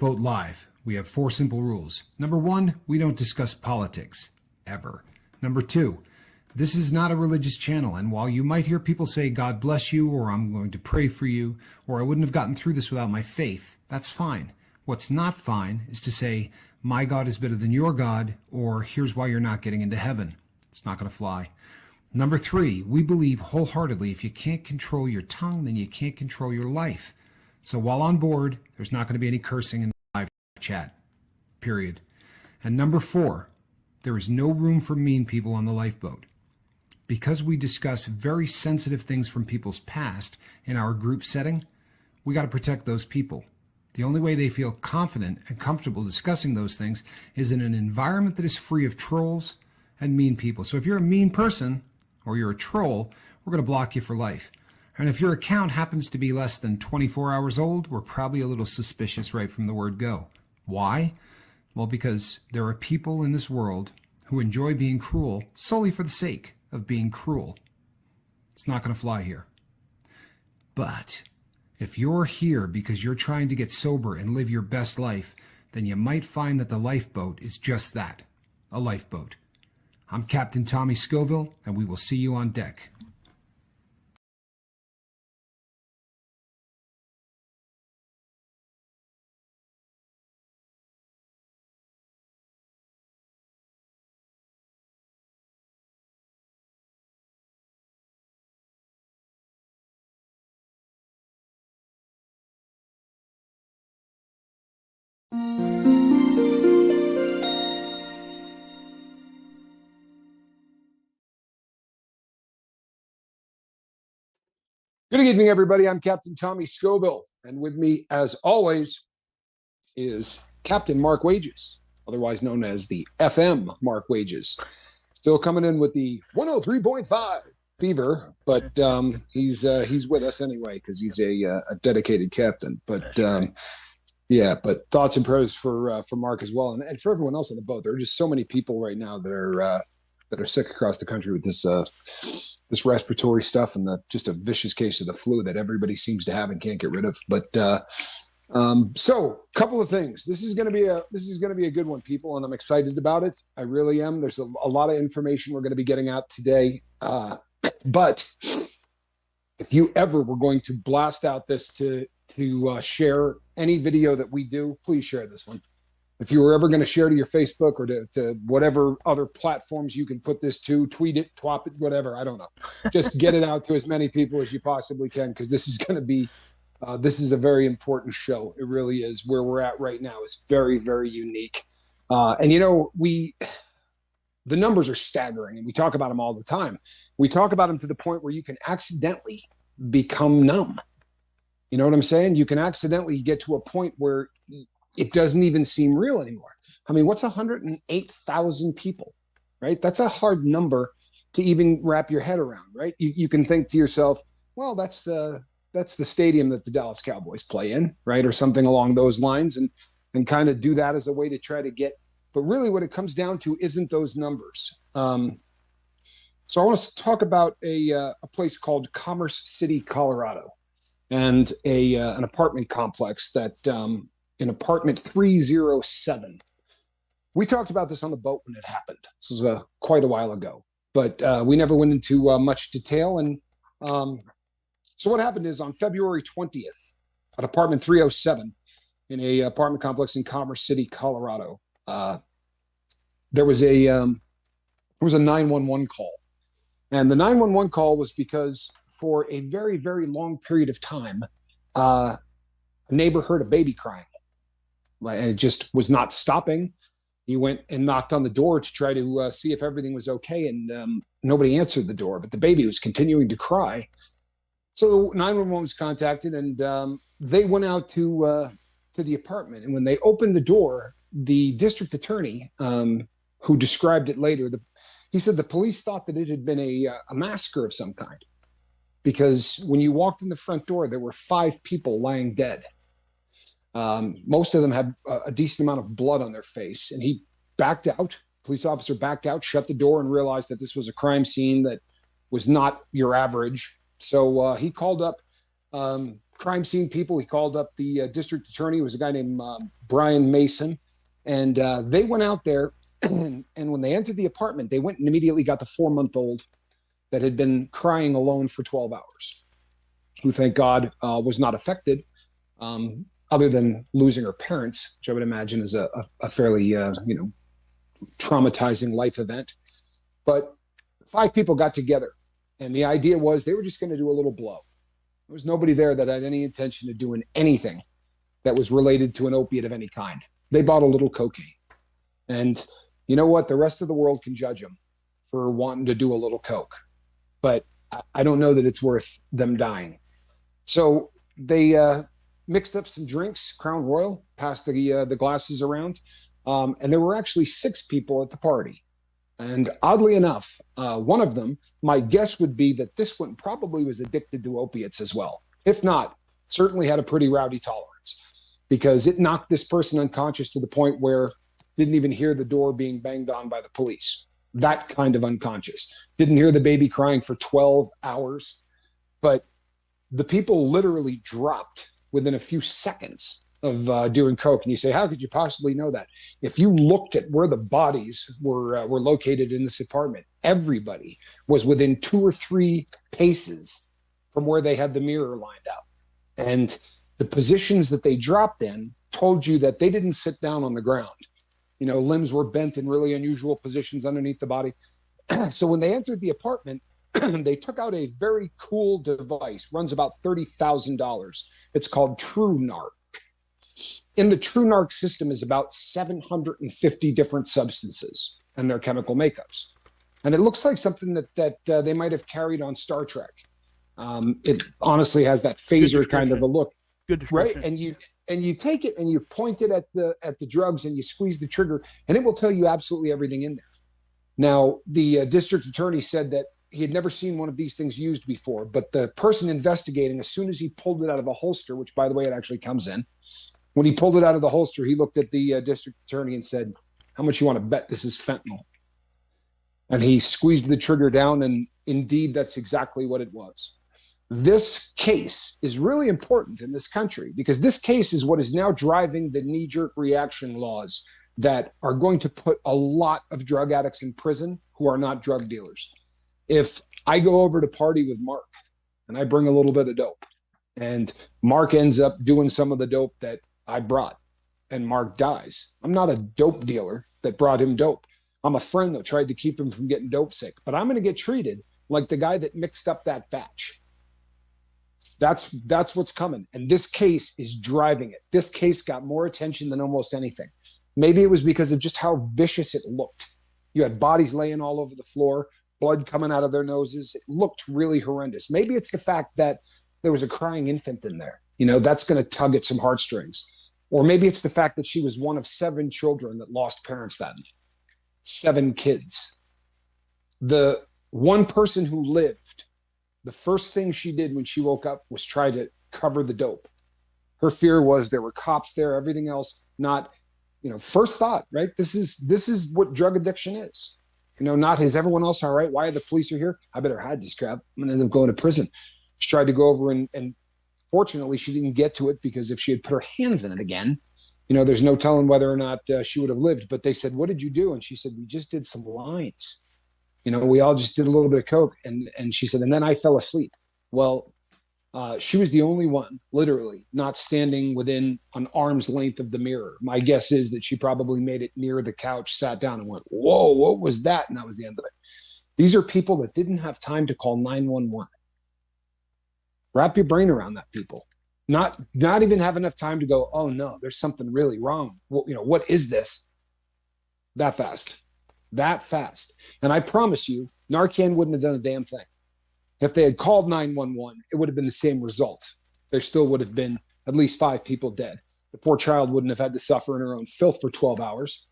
Lifeboat Live, we have 4 simple rules. Number 1, we don't discuss politics, ever. Number 2, this is not a religious channel, and while you might hear people say, God bless you, or I'm going to pray for you, or I wouldn't have gotten through this without my faith, that's fine. What's not fine is to say, my God is better than your God, or here's why you're not getting into heaven. It's not going to fly. Number 3, we believe wholeheartedly if you can't control your tongue, then you can't control your life. So while on board, there's not going to be any cursing in the live chat, period. And number 4, there is no room for mean people on the lifeboat. Because we discuss very sensitive things from people's past in our group setting, we got to protect those people. The only way they feel confident and comfortable discussing those things is in an environment that is free of trolls and mean people. So if you're a mean person or you're a troll, we're going to block you for life. And if your account happens to be less than 24 hours old, we're probably a little suspicious right from the word go. Why? Well, because there are people in this world who enjoy being cruel solely for the sake of being cruel. It's not going to fly here. But if you're here because you're trying to get sober and live your best life, then you might find that the lifeboat is just that, a lifeboat. I'm Captain Tommy Scoville, and we will see you on deck. Good evening, everybody. I'm Captain Tommy Scoville, and with me, as always, is Captain Mark Wages, otherwise known as the FM Mark Wages. Still coming in with the 103.5 fever, but he's with us anyway because he's a dedicated captain. But but thoughts and prayers for Mark as well, and for everyone else on the boat. There are just so many people right now that are sick across the country with this respiratory stuff and just a vicious case of the flu that everybody seems to have and can't get rid of. But so couple of things. This is going to be a good one, people, and I'm excited about it. I really am. There's a lot of information we're going to be getting out today. But if you ever were going to blast out this to share any video that we do, please share this one. If you were ever going to share to your Facebook or to whatever other platforms you can put this to, tweet it, twop it, whatever, I don't know. Just get it out to as many people as you possibly can, because this is going to be, this is a very important show. It really is. Where we're at right now is very, very unique. And, you know, the numbers are staggering, and we talk about them all the time. We talk about them to the point where you can accidentally become numb. You know what I'm saying? You can accidentally get to a point where it doesn't even seem real anymore. I mean, what's 108,000 people, right? That's a hard number to even wrap your head around, right? You can think to yourself, well, that's the stadium that the Dallas Cowboys play in, right? Or something along those lines, and kind of do that as a way to try to get, but really what it comes down to isn't those numbers. So I want to talk about a place called Commerce City, Colorado, and an apartment complex that, in apartment 307. We talked about this on the boat when it happened. This was quite a while ago, but we never went into much detail. And so what happened is on February 20th at apartment 307 in a apartment complex in Commerce City, Colorado, there was a 911 call. And the 911 call was because for a very, very long period of time, a neighbor heard a baby crying. And it just was not stopping. He went and knocked on the door to try to see if everything was okay, and nobody answered the door, but the baby was continuing to cry. So 911 was contacted, and they went out to the apartment. And when they opened the door, the district attorney, who described it later, he said the police thought that it had been a massacre of some kind, because when you walked in the front door, there were 5 people lying dead. Most of them had a decent amount of blood on their face, and he backed out. Police officer backed out, shut the door, and realized that this was a crime scene that was not your average. So he called up crime scene people. He called up the district attorney. It was a guy named Brian Mason. And they went out there, and when they entered the apartment, they went and immediately got the 4-month-old that had been crying alone for 12 hours, who, thank God, was not affected, other than losing her parents, which I would imagine is a fairly, traumatizing life event. But 5 people got together, and the idea was they were just going to do a little blow. There was nobody there that had any intention of doing anything that was related to an opiate of any kind. They bought a little cocaine. And you know what? The rest of the world can judge them for wanting to do a little coke. But I don't know that it's worth them dying. So they mixed up some drinks, Crown Royal, passed the glasses around. And there were actually 6 people at the party. And oddly enough, one of them, my guess would be that this one probably was addicted to opiates as well. If not, certainly had a pretty rowdy tolerance, because it knocked this person unconscious to the point where didn't even hear the door being banged on by the police. That kind of unconscious. Didn't hear the baby crying for 12 hours. But the people literally dropped within a few seconds of doing coke. And you say, how could you possibly know that? If you looked at where the bodies were located in this apartment, everybody was within 2 or 3 paces from where they had the mirror lined up. And the positions that they dropped in told you that they didn't sit down on the ground. You know, limbs were bent in really unusual positions underneath the body. So when they entered the apartment, they took out a very cool device, runs about $30,000. It's called True Narc. In the True Narc system is about 750 different substances and their chemical makeups. And it looks like something that they might have carried on Star Trek. It honestly has that phaser kind of a look. Good, right? And you take it and you point it at the drugs and you squeeze the trigger, and it will tell you absolutely everything in there. Now, the district attorney said that he had never seen one of these things used before, but the person investigating, as soon as he pulled it out of the holster, which, by the way, it actually comes in, when he pulled it out of the holster, he looked at the district attorney and said, how much you want to bet this is fentanyl? And he squeezed the trigger down, and indeed, that's exactly what it was. This case is really important in this country because this case is what is now driving the knee-jerk reaction laws that are going to put a lot of drug addicts in prison who are not drug dealers. If I go over to party with Mark and I bring a little bit of dope, and Mark ends up doing some of the dope that I brought, and Mark dies, I'm not a dope dealer that brought him dope. I'm a friend that tried to keep him from getting dope sick, but I'm going to get treated like the guy that mixed up that batch. That's what's coming. And this case is driving it. This case got more attention than almost anything. Maybe it was because of just how vicious it looked. You had bodies laying all over the floor, blood coming out of their noses. It looked really horrendous. Maybe it's the fact that there was a crying infant in there. You know, that's going to tug at some heartstrings. Or maybe it's the fact that she was one of 7 children that lost parents that night. 7 kids. The one person who lived, the first thing she did when she woke up was try to cover the dope. Her fear was there were cops there, everything else, not, first thought, right? This is what drug addiction is. Not is everyone else all right? Why are the police are here? I better hide this crap. I'm going to end up going to prison. She tried to go over and fortunately she didn't get to it, because if she had put her hands in it again, there's no telling whether or not she would have lived. But they said, what did you do? And she said, we just did some lines. We all just did a little bit of coke. And she said, and then I fell asleep. Well, she was the only one, literally, not standing within an arm's length of the mirror. My guess is that she probably made it near the couch, sat down and went, whoa, what was that? And that was the end of it. These are people that didn't have time to call 911. Wrap your brain around that, people. Not even have enough time to go, oh no, there's something really wrong. Well, what is this? That fast. And I promise you, Narcan wouldn't have done a damn thing. If they had called 911, it would have been the same result. There still would have been at least 5 people dead. The poor child wouldn't have had to suffer in her own filth for 12 hours,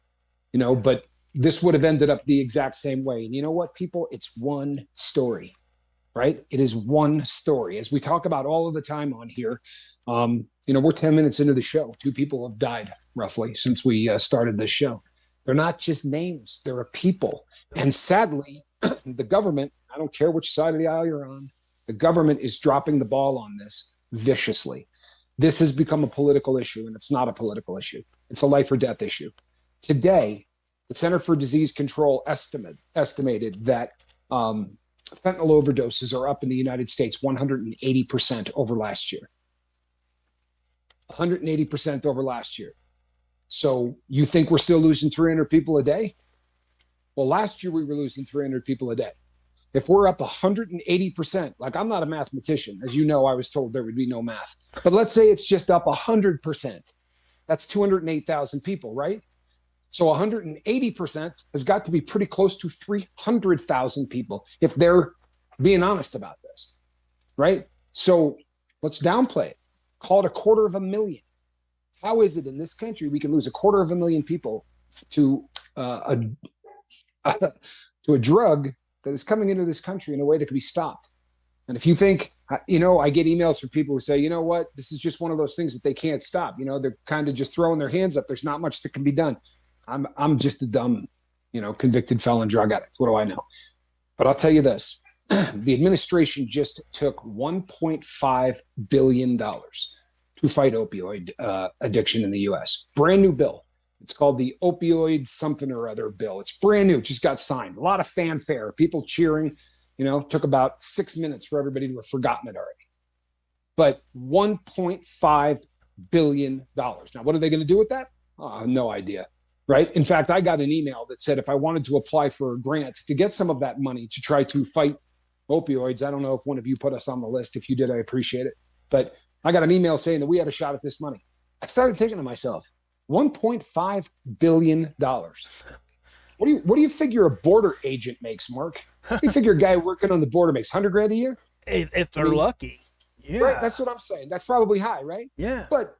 but this would have ended up the exact same way. And you know what, people? It's one story, right? It is one story. As we talk about all of the time on here, we're 10 minutes into the show. 2 people have died roughly since we started this show. They're not just names. They're a people. And sadly, the government, I don't care which side of the aisle you're on, the government is dropping the ball on this viciously. This has become a political issue, and it's not a political issue. It's a life or death issue. Today, the Center for Disease Control estimated that fentanyl overdoses are up in the United States 180% over last year. 180% over last year. So you think we're still losing 300 people a day? Well, last year we were losing 300 people a day. If we're up 180%, like I'm not a mathematician. As you know, I was told there would be no math. But let's say it's just up 100%. That's 208,000 people, right? So 180% has got to be pretty close to 300,000 people if they're being honest about this, right? So let's downplay it. Call it 250,000. How is it in this country we can lose 250,000 people to to a drug that is coming into this country in a way that can be stopped? And if you think, you know, I get emails from people who say, you know what, this is just one of those things that they can't stop. You know, they're kind of just throwing their hands up. There's not much that can be done. I'm just a dumb, you know, convicted felon drug addict. What do I know? But I'll tell you this. The administration just took $1.5 billion to fight opioid addiction in the U.S. Brand new bill. It's called the opioid something or other bill. It's brand new. It just got signed. A lot of fanfare, people cheering. You know, took about 6 minutes for everybody to have forgotten it already. But $1.5 billion. Now, what are they going to do with that? No idea. Right. In fact, I got an email that said if I wanted to apply for a grant to get some of that money to try to fight opioids, I don't know if one of you put us on the list. If you did, I appreciate it. But I got an email saying that we had a shot at this money. I started thinking to myself, $1.5 billion. What do you figure a border agent makes, Mark? You figure a guy working on the border makes $100,000 a year? If they're lucky. Yeah. Right. That's what I'm saying. That's probably high, right? Yeah. But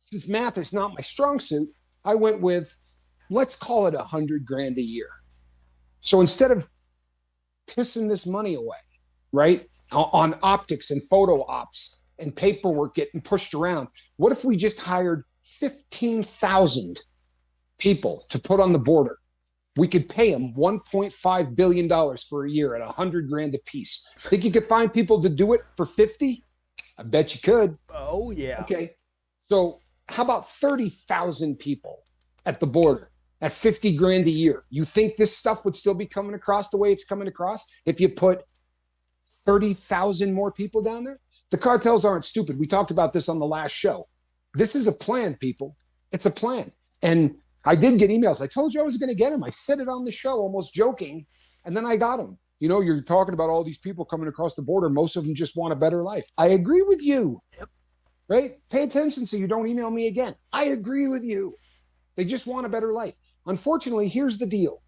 since math is not my strong suit, I went with, let's call it $100,000 a year. So instead of pissing this money away, right, on optics and photo ops and paperwork getting pushed around, what if we just hired 15,000 people to put on the border? We could pay them $1.5 billion for a year at $100,000 a piece. Think you could find people to do it for 50? I bet you could. Oh, yeah. Okay. So how about 30,000 people at the border at $50,000 a year? You think this stuff would still be coming across the way it's coming across if you put 30,000 more people down there? The cartels aren't stupid. We talked about this on the last show. This is a plan, people. It's a plan. And I did get emails. I told you I was going to get them. I said it on the show, almost joking, and then I got them. You know, you're talking about all these people coming across the border. Most of them just want a better life. I agree with you. Yep. Right? Pay attention so you don't email me again. I agree with you. They just want a better life. Unfortunately, here's the deal.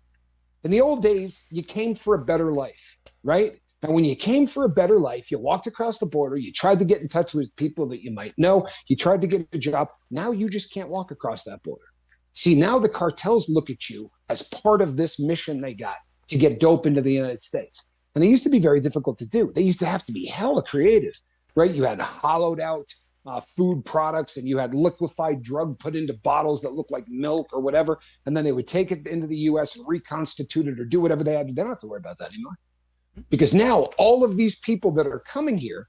In the old days, you came for a better life, right? And when you came for a better life, you walked across the border, you tried to get in touch with people that you might know, you tried to get a job. Now you just can't walk across that border. See, now the cartels look at you as part of this mission they got to get dope into the United States. And they used to be very difficult to do. They used to have to be hella creative, right? You had hollowed out food products and you had liquefied drug put into bottles that looked like milk or whatever. And then they would take it into the US and reconstitute it or do whatever they had to. They don't have to worry about that anymore. Because now all of these people that are coming here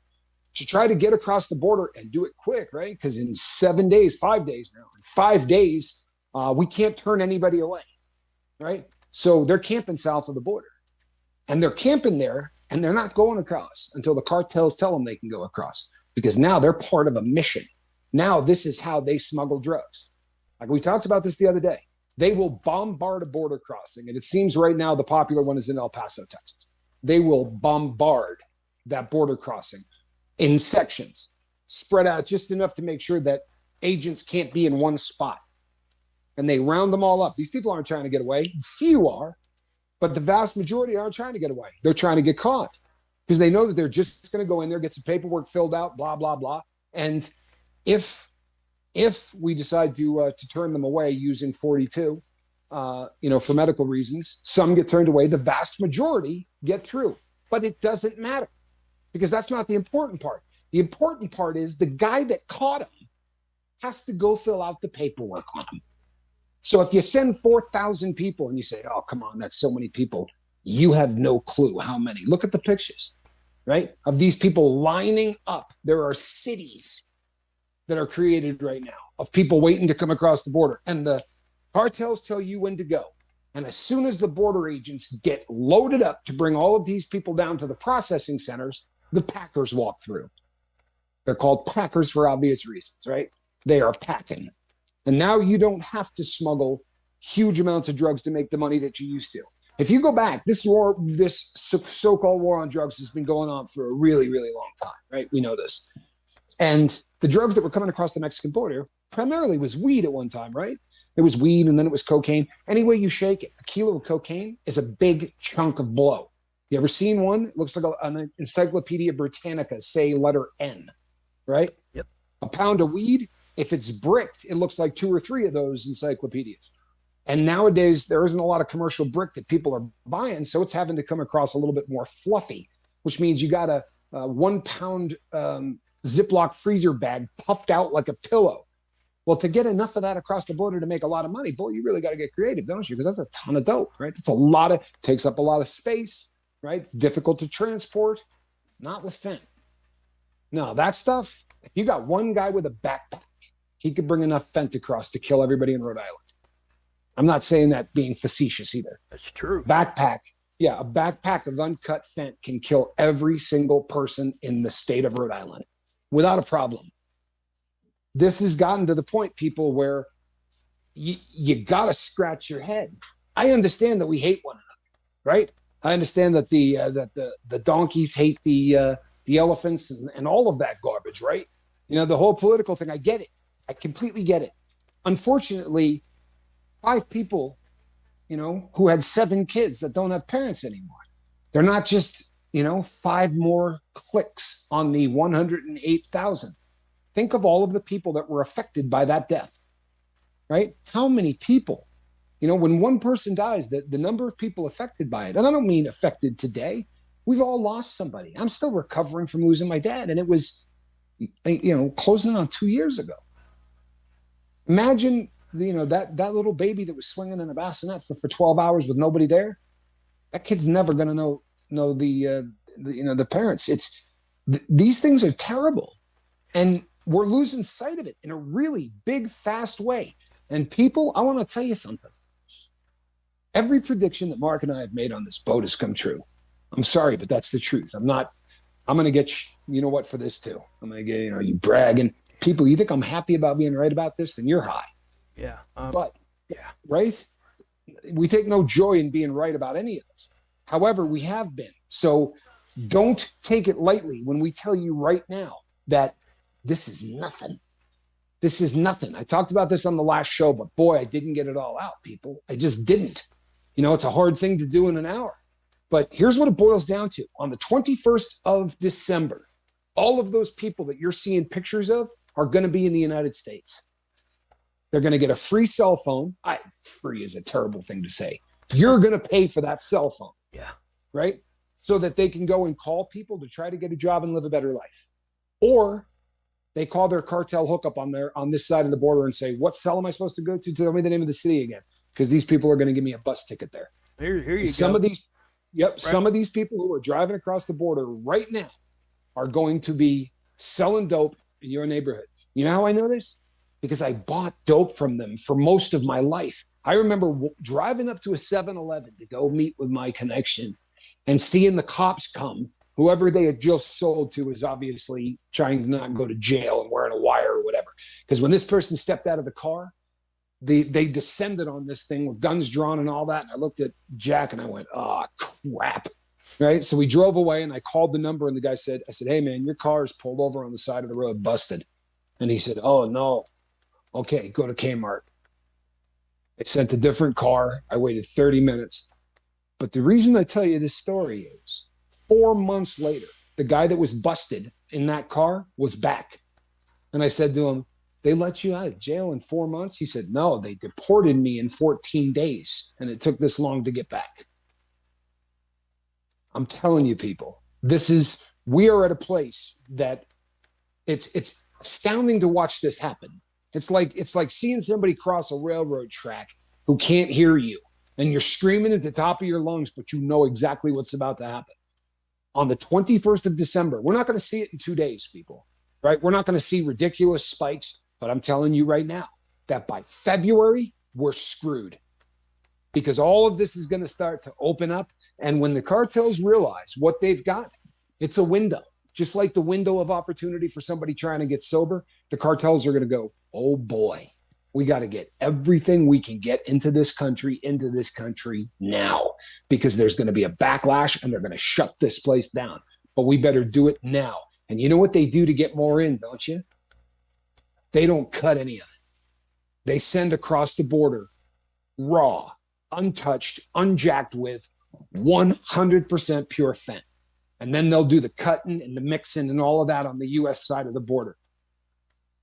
to try to get across the border and do it quick, right? Because in 7 days, 5 days now, in 5 days, we can't turn anybody away, right? So they're camping south of the border. And they're camping there and they're not going across until the cartels tell them they can go across. Because now they're part of a mission. Now this is how they smuggle drugs. Like we talked about this the other day. They will bombard a border crossing. And it seems right now the popular one is in El Paso, Texas. They will bombard that border crossing in sections, spread out just enough to make sure that agents can't be in one spot. And they round them all up. These people aren't trying to get away. Few are, but the vast majority aren't trying to get away. They're trying to get caught because they know that they're just going to go in there, get some paperwork filled out, blah, blah, blah. And if we decide to turn them away using 42, for medical reasons, some get turned away. The vast majority get through, but it doesn't matter because that's not the important part. The important part is the guy that caught him has to go fill out the paperwork on him. So if you send 4,000 people and you say, oh, come on, that's so many people, you have no clue how many. Look at the pictures, right? Of these people lining up. There are cities that are created right now of people waiting to come across the border. And the cartels tell you when to go. And as soon as the border agents get loaded up to bring all of these people down to the processing centers, the packers walk through. They're called packers for obvious reasons, right? They are packing. And now you don't have to smuggle huge amounts of drugs to make the money that you used to. If you go back, this so-called war on drugs has been going on for a really, really long time, right? We know this. And the drugs that were coming across the Mexican border primarily was weed at one time, right? It was weed and then it was cocaine. Any way you shake it, a kilo of cocaine is a big chunk of blow. You ever seen one? It looks like an Encyclopedia Britannica, say letter N, right? Yep. A pound of weed, if it's bricked, it looks like 2 or 3 of those encyclopedias. And nowadays, there isn't a lot of commercial brick that people are buying, so it's having to come across a little bit more fluffy, which means you got a 1 pound Ziploc freezer bag puffed out like a pillow. Well, to get enough of that across the border to make a lot of money, boy, you really got to get creative, don't you? Because that's a ton of dope, right? Takes up a lot of space, right? It's difficult to transport. Not with fent. No, that stuff, if you got one guy with a backpack, he could bring enough fent across to kill everybody in Rhode Island. I'm not saying that being facetious either. That's true. Backpack. Yeah, a backpack of uncut fent can kill every single person in the state of Rhode Island without a problem. This has gotten to the point, people, where you got to scratch your head. I understand that we hate one another, right? I understand that the donkeys hate the elephants and all of that garbage, right? You know, the whole political thing, I get it. I completely get it. Unfortunately, 5 people, you know, who had 7 kids that don't have parents anymore. They're not just, you know, 5 more clicks on the 108,000. Think of all of the people that were affected by that death, right? How many people, you know, when one person dies, the number of people affected by it, and I don't mean affected today, we've all lost somebody. I'm still recovering from losing my dad, and it was, you know, closing on 2 years ago. Imagine, you know, that little baby that was swinging in a bassinet for 12 hours with nobody there. That kid's never going to know the parents. These things are terrible, and we're losing sight of it in a really big, fast way. And people, I want to tell you something. Every prediction that Mark and I have made on this boat has come true. I'm sorry, but that's the truth. I'm going to get, you know what, for this too. I'm going to get, you know, you bragging. People, you think I'm happy about being right about this? Then you're high. Yeah. Yeah. Right? We take no joy in being right about any of this. However, we have been. So don't take it lightly when we tell you right now that this is nothing. This is nothing. I talked about this on the last show, but boy, I didn't get it all out, people. I just didn't. You know, it's a hard thing to do in an hour. But here's what it boils down to. On the 21st of December, all of those people that you're seeing pictures of are going to be in the United States. They're going to get a free cell phone. Free is a terrible thing to say. You're going to pay for that cell phone. Yeah. Right? So that they can go and call people to try to get a job and live a better life. Or they call their cartel hookup on this side of the border and say, what cell am I supposed to go to? Tell me the name of the city again. Because these people are going to give me a bus ticket there. Here you some go. Of these, right. Some of these people who are driving across the border right now are going to be selling dope in your neighborhood. You know how I know this? Because I bought dope from them for most of my life. I remember driving up to a 7-Eleven to go meet with my connection and seeing the cops come. Whoever they had just sold to was obviously trying to not go to jail and wearing a wire or whatever. Because when this person stepped out of the car, they descended on this thing with guns drawn and all that. And I looked at Jack and I went, oh, crap. Right? So we drove away and I called the number and the guy said, hey, man, your car is pulled over on the side of the road, busted. And he said, oh, no. Okay, go to Kmart. I sent a different car. I waited 30 minutes. But the reason I tell you this story is 4 months later, the guy that was busted in that car was back. And I said to him, they let you out of jail in 4 months? He said, no, they deported me in 14 days. And it took this long to get back. I'm telling you, people, we are at a place that it's astounding to watch this happen. It's like seeing somebody cross a railroad track who can't hear you and you're screaming at the top of your lungs, but you know exactly what's about to happen. On the 21st of December, we're not going to see it in 2 days, people, right? We're not going to see ridiculous spikes, but I'm telling you right now that by February, we're screwed because all of this is going to start to open up. And when the cartels realize what they've got, it's a window, just like the window of opportunity for somebody trying to get sober. The cartels are going to go, oh boy, we got to get everything we can get into this country now, because there's going to be a backlash and they're going to shut this place down. But we better do it now. And you know what they do to get more in, don't you? They don't cut any of it. They send across the border raw, untouched, unjacked with 100% pure fent. And then they'll do the cutting and the mixing and all of that on the U.S. side of the border.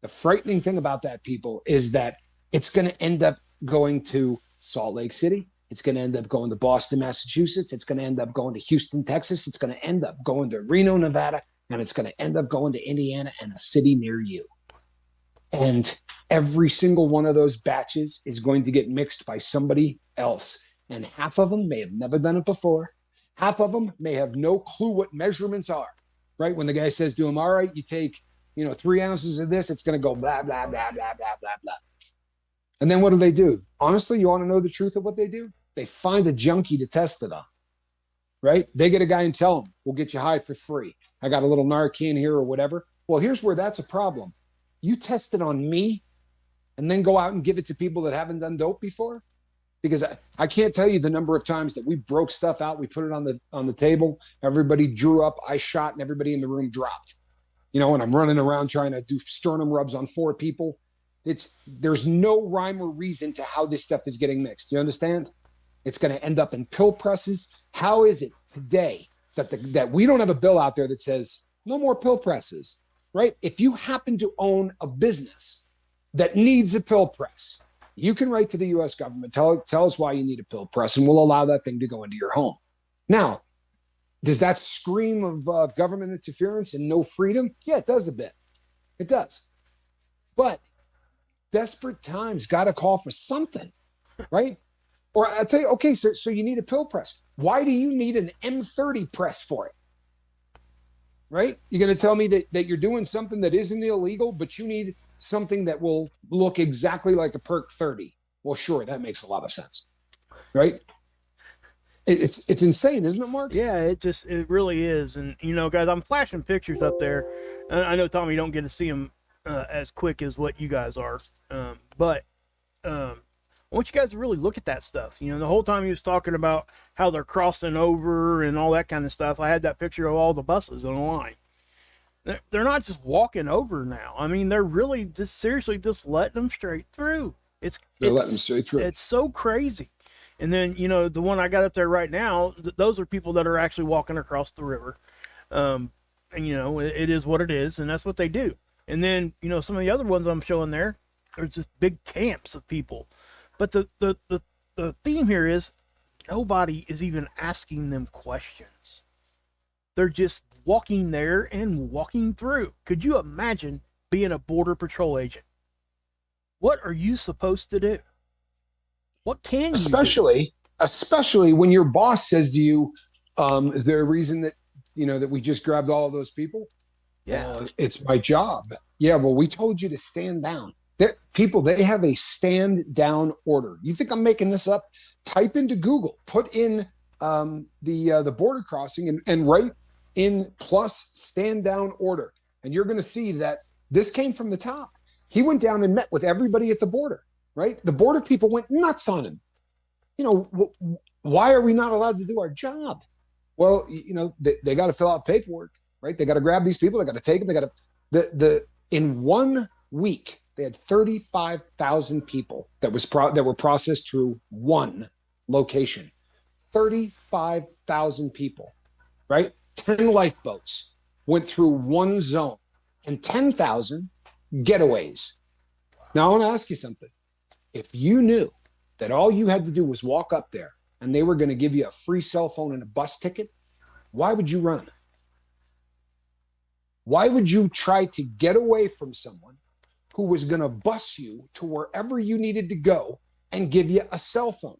The frightening thing about that, people, is that it's going to end up going to Salt Lake City. It's going to end up going to Boston, Massachusetts. It's going to end up going to Houston, Texas. It's going to end up going to Reno, Nevada. And it's going to end up going to Indiana and a city near you. And every single one of those batches is going to get mixed by somebody else. And half of them may have never done it before. Half of them may have no clue what measurements are, right? When the guy says to him, all right, you take, 3 ounces of this, it's going to go blah, blah, blah, blah, blah, blah, blah. And then what do? Honestly, you want to know the truth of what they do? They find a junkie to test it on, right? They get a guy and tell him, we'll get you high for free. I got a little Narcan here or whatever. Well, here's where that's a problem. You test it on me and then go out and give it to people that haven't done dope before? Because I can't tell you the number of times that we broke stuff out. We put it on the table. Everybody drew up. I shot, and everybody in the room dropped. And I'm running around trying to do sternum rubs on 4 people. There's no rhyme or reason to how this stuff is getting mixed. You understand? It's going to end up in pill presses. How is it today that we don't have a bill out there that says no more pill presses, right? If you happen to own a business that needs a pill press, you can write to the U.S. government, tell us why you need a pill press, and we'll allow that thing to go into your home. Now, does that scream of government interference and no freedom? Yeah, it does a bit. It does. But desperate times got to call for something, right? Or I'll tell you, okay, so you need a pill press. Why do you need an M30 press for it? Right? You're going to tell me that you're doing something that isn't illegal, but you need something that will look exactly like a Perk 30. Well, sure, that makes a lot of sense, right? It's insane, isn't it, Mark? Yeah, it really is. And, guys, I'm flashing pictures up there. I know, Tommy, you don't get to see them as quick as what you guys are. But I want you guys to really look at that stuff. The whole time he was talking about how they're crossing over and all that kind of stuff, I had that picture of all the buses on the line. They're not just walking over now. I mean, they're really just seriously just letting them straight through. They're letting them straight through. It's so crazy. And then, the one I got up there right now, those are people that are actually walking across the river. And, it is what it is, and that's what they do. And then, some of the other ones I'm showing there, there's just big camps of people. But the theme here is nobody is even asking them questions. They're just walking there and walking through. Could you imagine being a Border Patrol agent? What are you supposed to do? What can you do? Especially when your boss says to you, is there a reason that, that we just grabbed all of those people? Yeah. It's my job. Yeah, well, we told you to stand down. They have a stand down order. You think I'm making this up? Type into Google, put in the border crossing and write in plus stand down order. And you're going to see that this came from the top. He went down and met with everybody at the border, right? The border people went nuts on him. Why are we not allowed to do our job? Well, they got to fill out paperwork, right? They got to grab these people. They got to take them. They got to, in 1 week, they had 35,000 people that were processed through one location. 35,000 people, right? 10 lifeboats went through one zone and 10,000 getaways. Now, I want to ask you something. If you knew that all you had to do was walk up there and they were going to give you a free cell phone and a bus ticket, why would you run? Why would you try to get away from someone who was going to bus you to wherever you needed to go and give you a cell phone?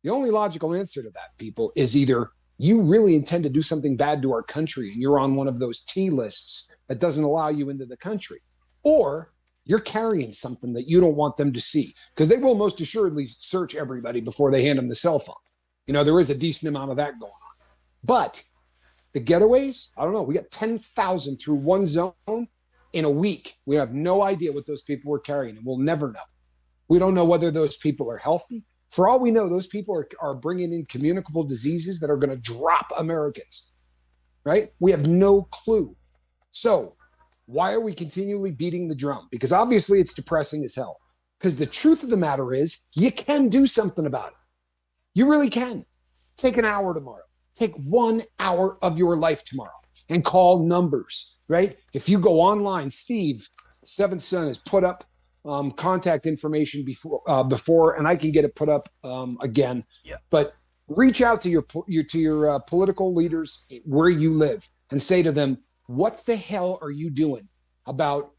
The only logical answer to that, people, is either you really intend to do something bad to our country and you're on one of those T lists that doesn't allow you into the country, or you're carrying something that you don't want them to see, because they will most assuredly search everybody before they hand them the cell phone. There is a decent amount of that going on. But the getaways, I don't know. We got 10,000 through one zone in a week. We have no idea what those people were carrying, and we'll never know. We don't know whether those people are healthy. For all we know, those people are bringing in communicable diseases that are going to drop Americans, right? We have no clue. So why are we continually beating the drum? Because obviously it's depressing as hell. Because the truth of the matter is you can do something about it. You really can. Take an hour tomorrow. Take 1 hour of your life tomorrow and call numbers, right? If you go online, Steve, Seventh Son, has put up contact information before, and I can get it put up again. Yeah. But reach out to your political leaders where you live and say to them, what the hell are you doing about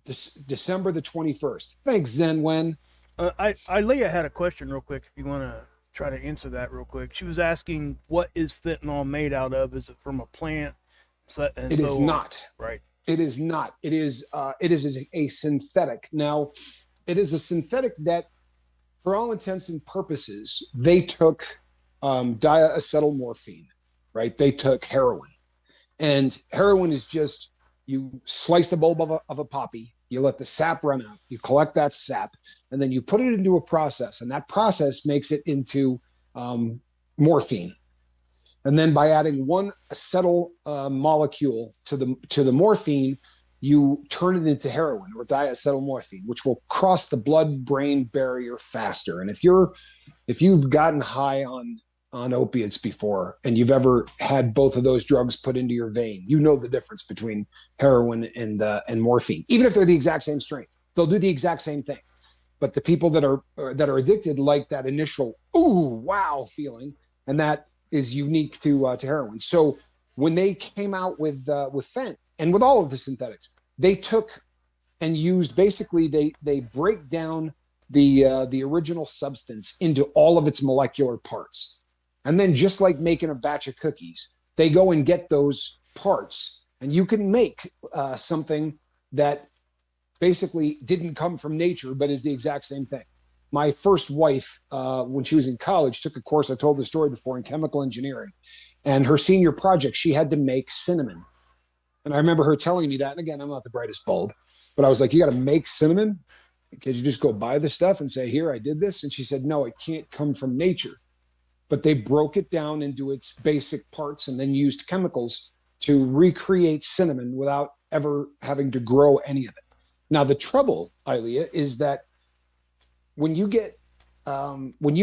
December the 21st? Thanks, Zen Wen. Leah had a question real quick, if you want to try to answer that real quick. She was asking, what is fentanyl made out of? Is it from a plant? It is not. Right. It is not. It is a synthetic. Now, it is a synthetic that, for all intents and purposes, they took diacetylmorphine, right? They took heroin. And heroin is just, you slice the bulb of a poppy, you let the sap run out, you collect that sap, and then you put it into a process, and that process makes it into morphine. And then by adding one acetyl molecule to the morphine, you turn it into heroin or diacetylmorphine, which will cross the blood-brain barrier faster. And if you've gotten high on opiates before, and you've ever had both of those drugs put into your vein, you know the difference between heroin and morphine. Even if they're the exact same strength, they'll do the exact same thing. But the people that are addicted like that initial ooh wow feeling, and that is unique to heroin. So when they came out with Fent and with all of the synthetics, they took and used, basically they break down the original substance into all of its molecular parts. And then, just like making a batch of cookies, they go and get those parts, and you can make something that basically didn't come from nature, but is the exact same thing. My first wife, when she was in college, took a course, I told the story before, in chemical engineering. And her senior project, she had to make cinnamon. And I remember her telling me that. And again, I'm not the brightest bulb, but I was like, you got to make cinnamon? Could you just go buy the stuff and say, here, I did this? And she said, no, it can't come from nature. But they broke it down into its basic parts and then used chemicals to recreate cinnamon without ever having to grow any of it. Now, the trouble, Ilea, is that when you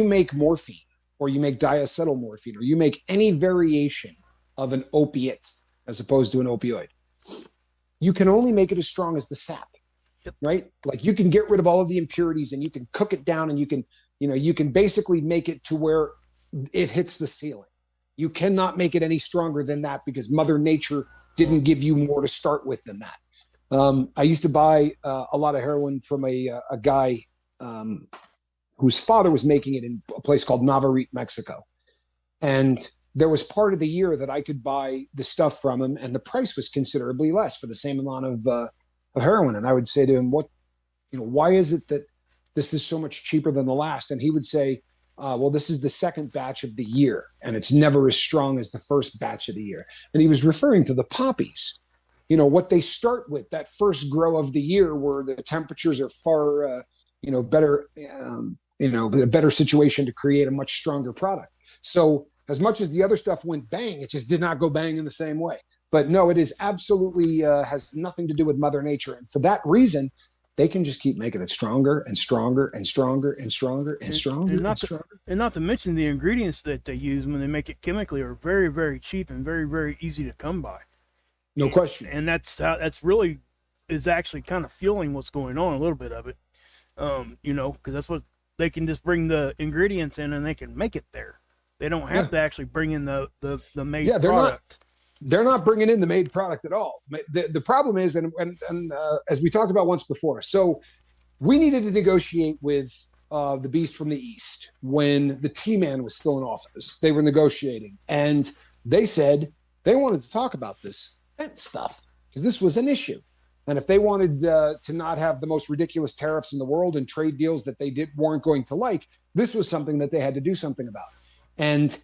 make morphine, or you make diacetylmorphine, or you make any variation of an opiate as opposed to an opioid, you can only make it as strong as the sap. Yep. Right? Like, you can get rid of all of the impurities, and you can cook it down, and you can basically make it to where it hits the ceiling. You cannot make it any stronger than that, because Mother Nature didn't give you more to start with than that. I used to buy a lot of heroin from a guy whose father was making it in a place called Navarrete, Mexico. And there was part of the year that I could buy the stuff from him, and the price was considerably less for the same amount of heroin. And I would say to him, why is it that this is so much cheaper than the last? And he would say, well, this is the second batch of the year, and it's never as strong as the first batch of the year. And he was referring to the poppies. What they start with, that first grow of the year, where the temperatures are far, better, a better situation to create a much stronger product. So as much as the other stuff went bang, it just did not go bang in the same way. But no, it is absolutely has nothing to do with Mother Nature. And for that reason, they can just keep making it stronger and stronger and stronger and stronger and stronger and stronger. And not to mention, the ingredients that they use when they make it chemically are very, very cheap and very, very easy to come by. No question. And that's really is actually kind of fueling what's going on, a little bit of it. Because that's what they can just bring the ingredients in and they can make it there. They don't have to actually bring in the made product. They're not bringing in the made product at all. The problem is, and as we talked about once before, so we needed to negotiate with the beast from the East when the T-Man was still in office. They were negotiating, and they said they wanted to talk about this Fent stuff. because this was an issue. And if they wanted to not have the most ridiculous tariffs in the world and trade deals that they weren't going to like, this was something that they had to do something about. And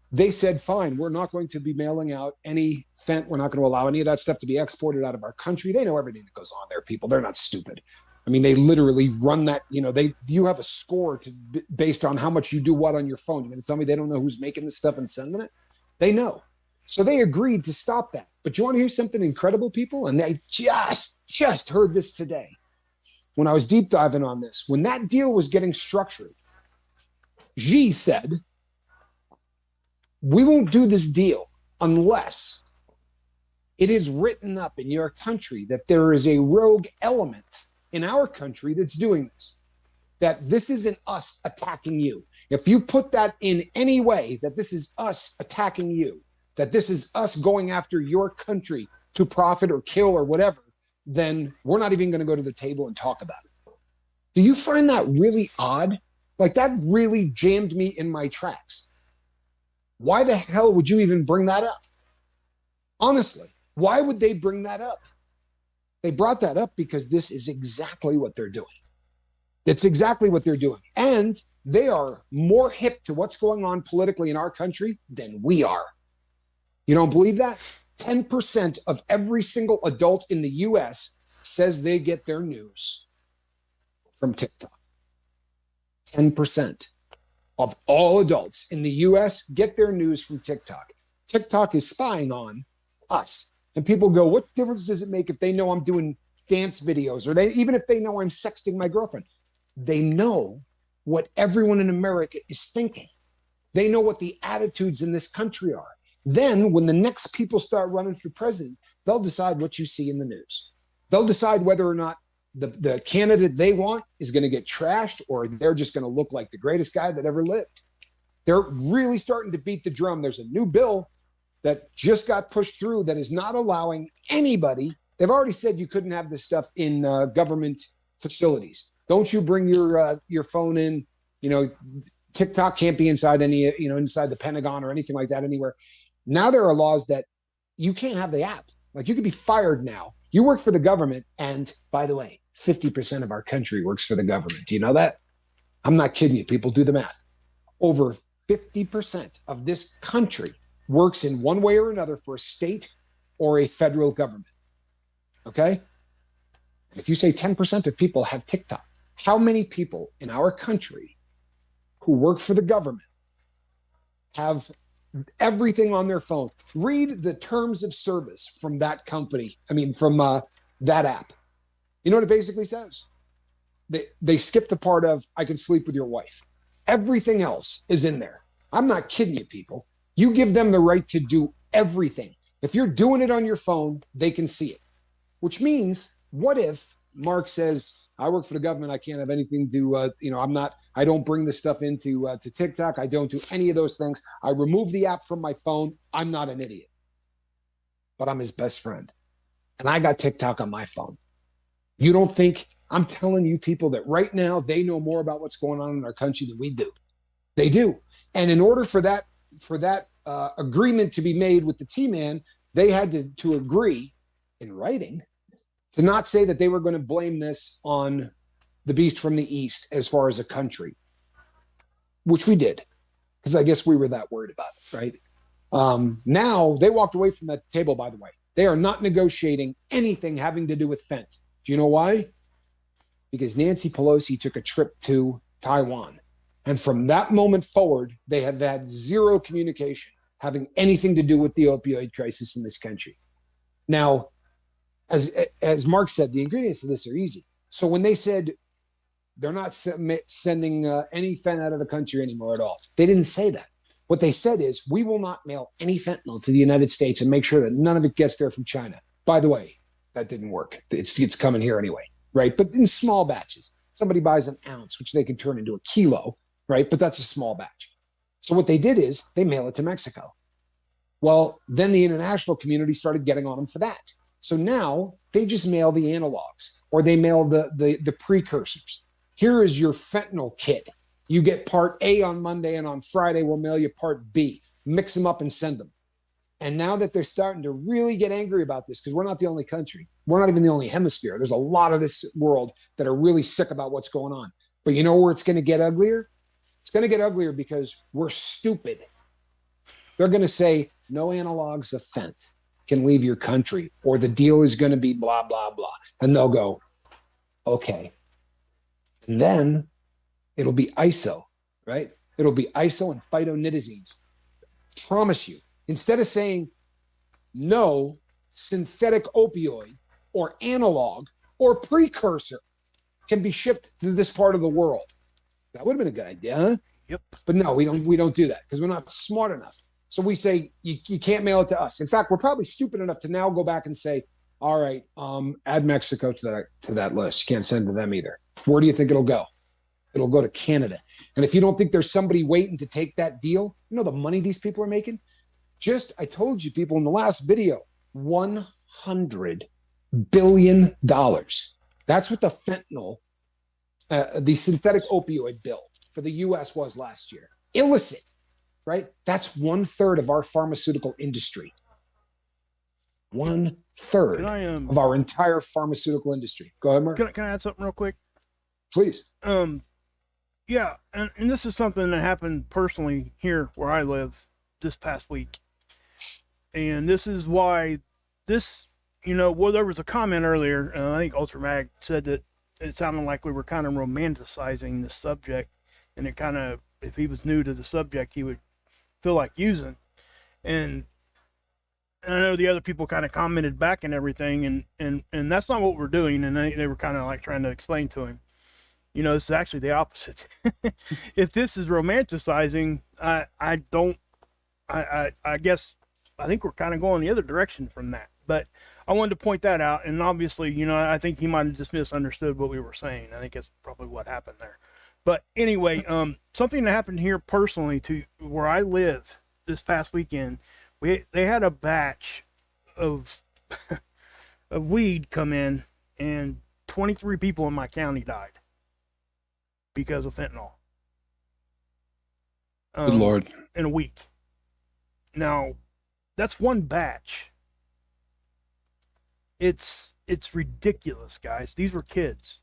they said, fine, we're not going to be mailing out any fent. We're not going to allow any of that stuff to be exported out of our country. They know everything that goes on there, people. They're not stupid. I mean, they literally run that, you have a score based on how much you do what on your phone. You're going to tell me they don't know who's making this stuff and sending it? They know. So they agreed to stop that. But you want to hear something incredible, people? And I just heard this today when I was deep diving on this. When that deal was getting structured, Xi said, we won't do this deal unless it is written up in your country that there is a rogue element in our country that's doing this, that this isn't us attacking you. If you put that in any way, that this is us attacking you, that this is us going after your country to profit or kill or whatever, then we're not even going to go to the table and talk about it. Do you find that really odd? Like, that really jammed me in my tracks. Why the hell would you even bring that up? Honestly, why would they bring that up? They brought that up because this is exactly what they're doing. It's exactly what they're doing. And they are more hip to what's going on politically in our country than we are. You don't believe that? 10% of every single adult in the US says they get their news from TikTok. 10% of all adults in the US get their news from TikTok. TikTok is spying on us. And people go, what difference does it make if they know I'm doing dance videos, or even if they know I'm sexting my girlfriend? They know what everyone in America is thinking. They know what the attitudes in this country are. Then when the next people start running for president, they'll decide what you see in the news. They'll decide whether or not the candidate they want is going to get trashed, or they're just going to look like the greatest guy that ever lived. They're really starting to beat the drum. There's a new bill that just got pushed through that is not allowing anybody. They've already said you couldn't have this stuff in government facilities. Don't you bring your phone in. TikTok can't be inside inside the Pentagon or anything like that anywhere. Now there are laws that you can't have the app. Like, you could be fired now. You work for the government, and by the way, 50% of our country works for the government. Do you know that? I'm not kidding you. People, do the math. Over 50% of this country works in one way or another for a state or a federal government. Okay? If you say 10% of people have TikTok, how many people in our country who work for the government have everything on their phone? Read the terms of service from that company. From that app. You know what it basically says? They skip the part of, I can sleep with your wife. Everything else is in there. I'm not kidding you, people. You give them the right to do everything. If you're doing it on your phone, they can see it. Which means, what if Mark says, I work for the government, I can't have anything to, I don't bring this stuff into to TikTok. I don't do any of those things. I remove the app from my phone. I'm not an idiot. But I'm his best friend. And I got TikTok on my phone. You don't think, I'm telling you, people, that right now they know more about what's going on in our country than we do. They do. And in order for that agreement to be made with the T-Man, they had to agree in writing to not say that they were going to blame this on the beast from the east as far as a country, which we did, because I guess we were that worried about it, right? Now they walked away from that table, by the way. They are not negotiating anything having to do with Fent. Do you know why? Because Nancy Pelosi took a trip to Taiwan. And from that moment forward, they have had zero communication having anything to do with the opioid crisis in this country. Now, as Mark said, the ingredients of this are easy. So when they said they're not sending any fent out of the country anymore at all, they didn't say that. What they said is, we will not mail any fentanyl to the United States and make sure that none of it gets there from China. By the way, that didn't work. It's coming here anyway, right? But in small batches. Somebody buys an ounce, which they can turn into a kilo, right? But that's a small batch. So what they did is they mail it to Mexico. Well, then the international community started getting on them for that. So now they just mail the analogs, or they mail the precursors. Here is your fentanyl kit. You get part A on Monday, and on Friday we'll mail you part B. Mix them up and send them. And now that they're starting to really get angry about this, because we're not the only country, we're not even the only hemisphere. There's a lot of this world that are really sick about what's going on. But you know where it's going to get uglier? It's going to get uglier because we're stupid. They're going to say no analogs of fent can leave your country, or the deal is going to be blah, blah, blah. And they'll go, okay. And then it'll be ISO, right? It'll be ISO and phytonidazines. Promise you. Instead of saying no synthetic opioid or analog or precursor can be shipped to this part of the world. That would have been a good idea, huh? Yep. But no, we don't do that because we're not smart enough. So we say you can't mail it to us. In fact, we're probably stupid enough to now go back and say, all right, add Mexico to that list. You can't send to them either. Where do you think it'll go? It'll go to Canada. And if you don't think there's somebody waiting to take that deal, you know the money these people are making? I told you people in the last video, $100 billion. That's what the fentanyl, the synthetic opioid bill for the U.S. was last year. Illicit, right? That's 1/3 of our pharmaceutical industry. 1/3 of our entire pharmaceutical industry. Go ahead, Mark. Can I add something real quick? Please. Yeah, and this is something that happened personally here where I live this past week. And this is why this, well, there was a comment earlier, I think Ultramag said that it sounded like we were kind of romanticizing the subject, and it kind of, if he was new to the subject, he would feel like using. And I know the other people kind of commented back and everything, and that's not what we're doing, and they were kind of like trying to explain to him. This is actually the opposite. If this is romanticizing, I guess I think we're kind of going the other direction from that. But I wanted to point that out, and obviously, I think he might have just misunderstood what we were saying. I think that's probably what happened there. But anyway, something that happened here personally to where I live this past weekend, they had a batch of of weed come in, and 23 people in my county died because of fentanyl. Good Lord. In a week. Now, that's one batch. It's ridiculous, guys. These were kids,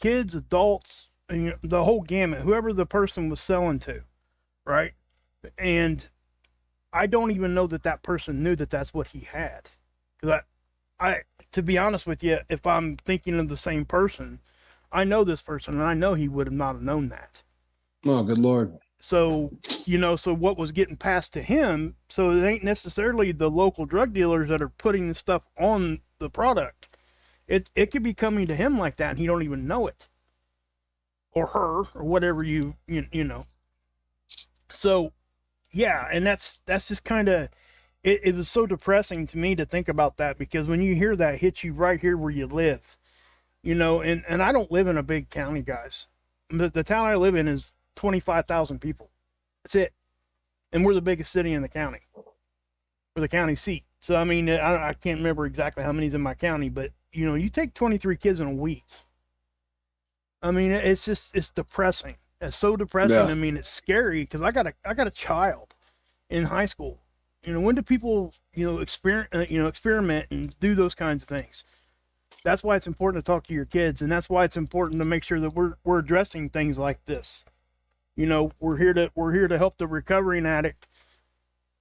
adults, and the whole gamut. Whoever the person was selling to, right? And I don't even know that person knew that that's what he had. Because I, to be honest with you, if I'm thinking of the same person, I know this person, and I know he would have not have known that. Oh, good Lord. So, so what was getting passed to him, so it ain't necessarily the local drug dealers that are putting the stuff on the product. It could be coming to him like that, and he don't even know it. Or her, or whatever you know. So, yeah, and that's just kind of, it was so depressing to me to think about that, because when you hear that hit you right here where you live, and I don't live in a big county, guys. The town I live in is 25,000 people. That's it. And we're the biggest city in the county. We're the county seat. So, I mean, I can't remember exactly how many's in my county, but, you take 23 kids in a week. I mean, it's depressing. It's so depressing. Yeah. I mean, it's scary because I got a child in high school. When do people, experiment and do those kinds of things? That's why it's important to talk to your kids, and that's why it's important to make sure that we're addressing things like this. We're here to help the recovering addict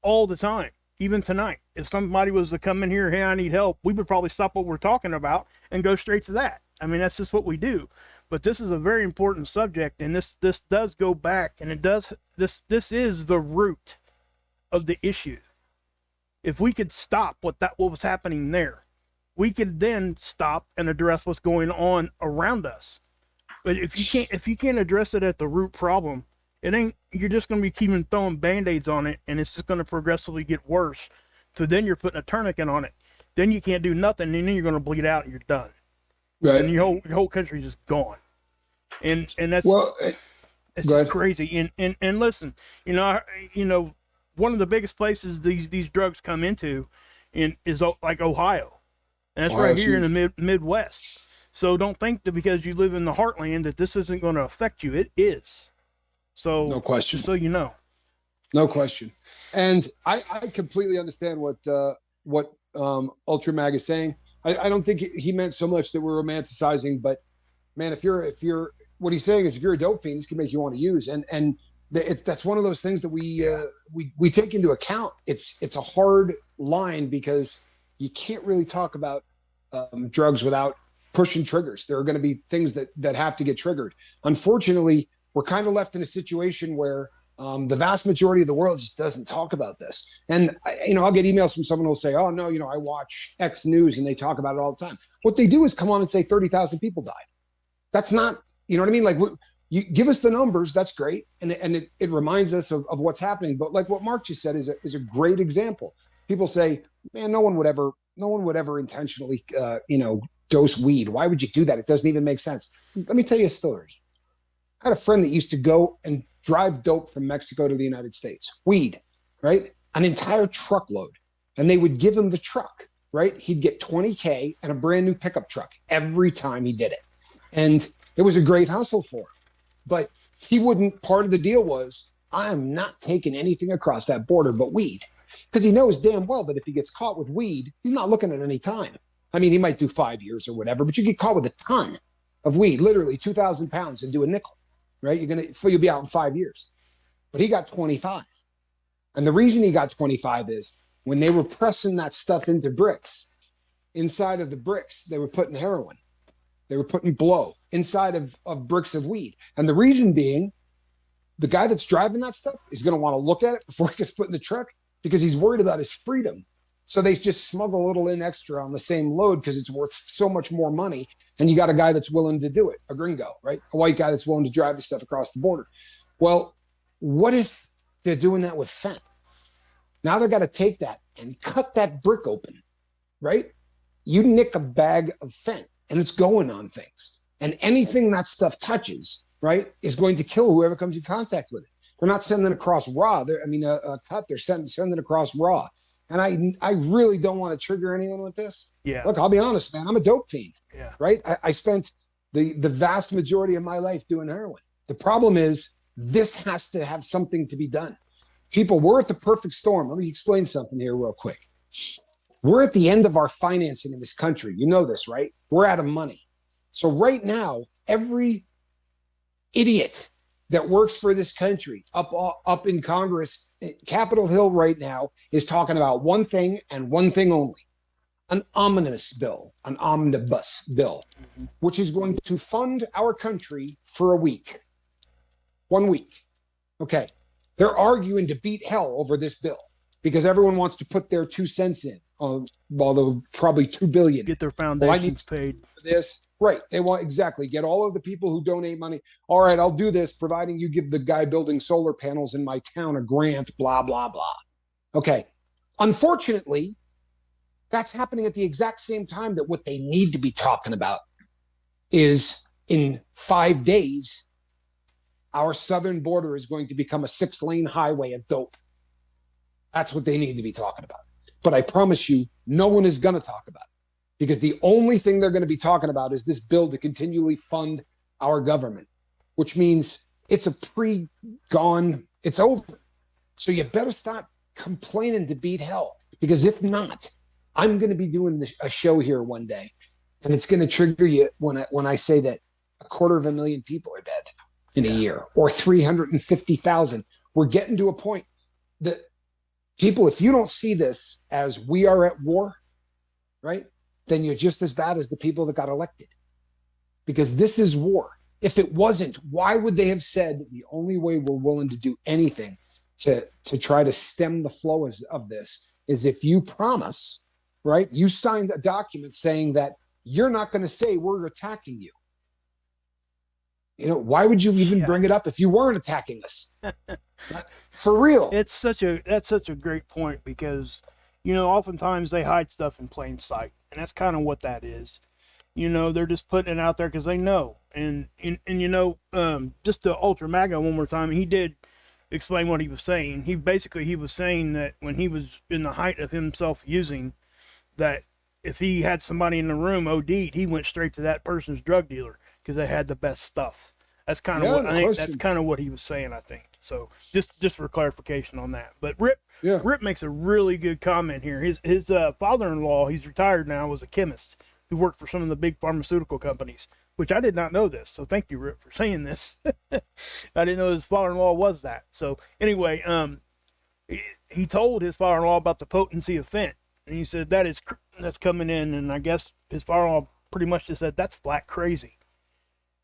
all the time, even tonight. If somebody was to come in here, hey, I need help, we would probably stop what we're talking about and go straight to that. I mean, that's just what we do. But this is a very important subject, and this does go back, and this is the root of the issue. If we could stop what was happening there, we could then stop and address what's going on around us. But if you can't address it at the root problem, you're just going to be keeping throwing Band-Aids on it, and it's just going to progressively get worse. So then you're putting a tourniquet on it. Then you can't do nothing, and then you're going to bleed out, and you're done. Right. And your whole country's just gone. And that's it's just crazy. And listen, one of the biggest places these drugs come into is like Ohio. And that's right here in the Midwest. So don't think that because you live in the heartland that this isn't going to affect you. It is. So no question. So No question. And I completely understand what Ultra Mag is saying. I don't think he meant so much that we're romanticizing, but man, if you're what he's saying is if you're a dope fiend, this can make you want to use. And that's one of those things that we take into account. It's a hard line because you can't really talk about drugs without pushing triggers. There are going to be things that have to get triggered. Unfortunately, we're kind of left in a situation where the vast majority of the world just doesn't talk about this. And I'll get emails from someone who'll say, "Oh no, I watch X News and they talk about it all the time." What they do is come on and say 30,000 people died. That's not, you know what I mean? Like, you give us the numbers, that's great, and it reminds us of what's happening. But like what Mark just said is a great example. People say, "Man, no one would ever intentionally, dose weed. Why would you do that? It doesn't even make sense." Let me tell you a story. I had a friend that used to go and drive dope from Mexico to the United States. Weed, right? An entire truckload. And they would give him the truck, right? He'd get $20K and a brand new pickup truck every time he did it. And it was a great hustle for him. But he wouldn't, part of the deal was, I am not taking anything across that border but weed. Because he knows damn well that if he gets caught with weed, he's not looking at any time. I mean, he might do 5 years or whatever, but you get caught with a ton of weed, literally 2,000 pounds, and do a nickel, right? You'll be out in 5 years. But he got 25. And the reason he got 25 is when they were pressing that stuff into bricks, inside of the bricks, they were putting heroin. They were putting blow inside of bricks of weed. And the reason being, the guy that's driving that stuff is going to want to look at it before it gets put in the truck because he's worried about his freedom. So they just smuggle a little in extra on the same load because it's worth so much more money. And you got a guy that's willing to do it, a gringo, right? A white guy that's willing to drive the stuff across the border. Well, what if they're doing that with fent? Now they've got to take that and cut that brick open, right? You nick a bag of fent and it's going on things. And anything that stuff touches, right, is going to kill whoever comes in contact with it. They're not sending it across raw. A cut, they're sending it across raw. And I really don't want to trigger anyone with this. Yeah. Look, I'll be honest, man. I'm a dope fiend. Yeah. Right? I spent the vast majority of my life doing heroin. The problem is this has to have something to be done. People, we're at the perfect storm. Let me explain something here real quick. We're at the end of our financing in this country. You know this, right? We're out of money. So right now, every idiot that works for this country up in Congress, Capitol Hill right now, is talking about one thing and one thing only: an omnibus bill, which is going to fund our country for a week. 1 week. Okay. They're arguing to beat hell over this bill because everyone wants to put their 2 cents in, although probably $2 billion. Get their foundations paid. This. Right. They want exactly get all of the people who donate money. All right, I'll do this, providing you give the guy building solar panels in my town a grant, blah, blah, blah. Okay. Unfortunately, that's happening at the exact same time that what they need to be talking about is in 5 days, our southern border is going to become a 6-lane highway of dope. That's what they need to be talking about. But I promise you, no one is going to talk about it. Because the only thing they're going to be talking about is this bill to continually fund our government, which means it's it's over. So you better stop complaining to beat hell, because if not, I'm going to be doing a show here one day, and it's going to trigger you when I say that 250,000 people are dead in a year, or 350,000. We're getting to a point that people, if you don't see this as we are at war, right? Then you're just as bad as the people that got elected, because this is war. If it wasn't, why would they have said the only way we're willing to do anything to try to stem the flow of this is if you promise, right? You signed a document saying that you're not going to say we're attacking you. Why would you even bring it up if you weren't attacking us? For real. That's such a great point, because oftentimes they hide stuff in plain sight. And that's kind of what that is. They're just putting it out there because they know. And just to Ultra MAGA one more time, he did explain what he was saying. He was saying that when he was in the height of himself using, that if he had somebody in the room OD'd, he went straight to that person's drug dealer because they had the best stuff. That's kind of what I think. That's kind of what he was saying, I think. So just for clarification on that. But Yeah. Rip makes a really good comment here. His father-in-law, he's retired now, was a chemist who worked for some of the big pharmaceutical companies, which I did not know this. So thank you, Rip, for saying this. I didn't know his father-in-law was that. So anyway, he told his father-in-law about the potency of Fent, and he said that's coming in, and I guess his father-in-law pretty much just said that's flat crazy.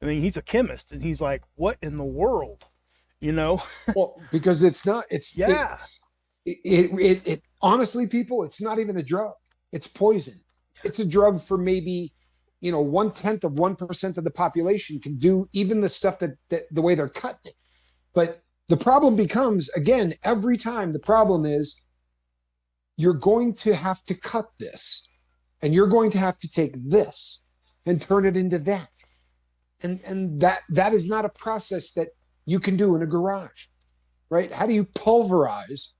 I mean, he's a chemist, and he's like, what in the world, you know? Well, because it's not. Yeah. It honestly, people, it's not even a drug. It's poison. It's a drug for maybe, 1/10 of 1% of the population can do even the stuff that the way they're cutting it. But the problem becomes, again, every time the problem is you're going to have to cut this, and you're going to have to take this and turn it into that. And that is not a process that you can do in a garage, right? How do you pulverize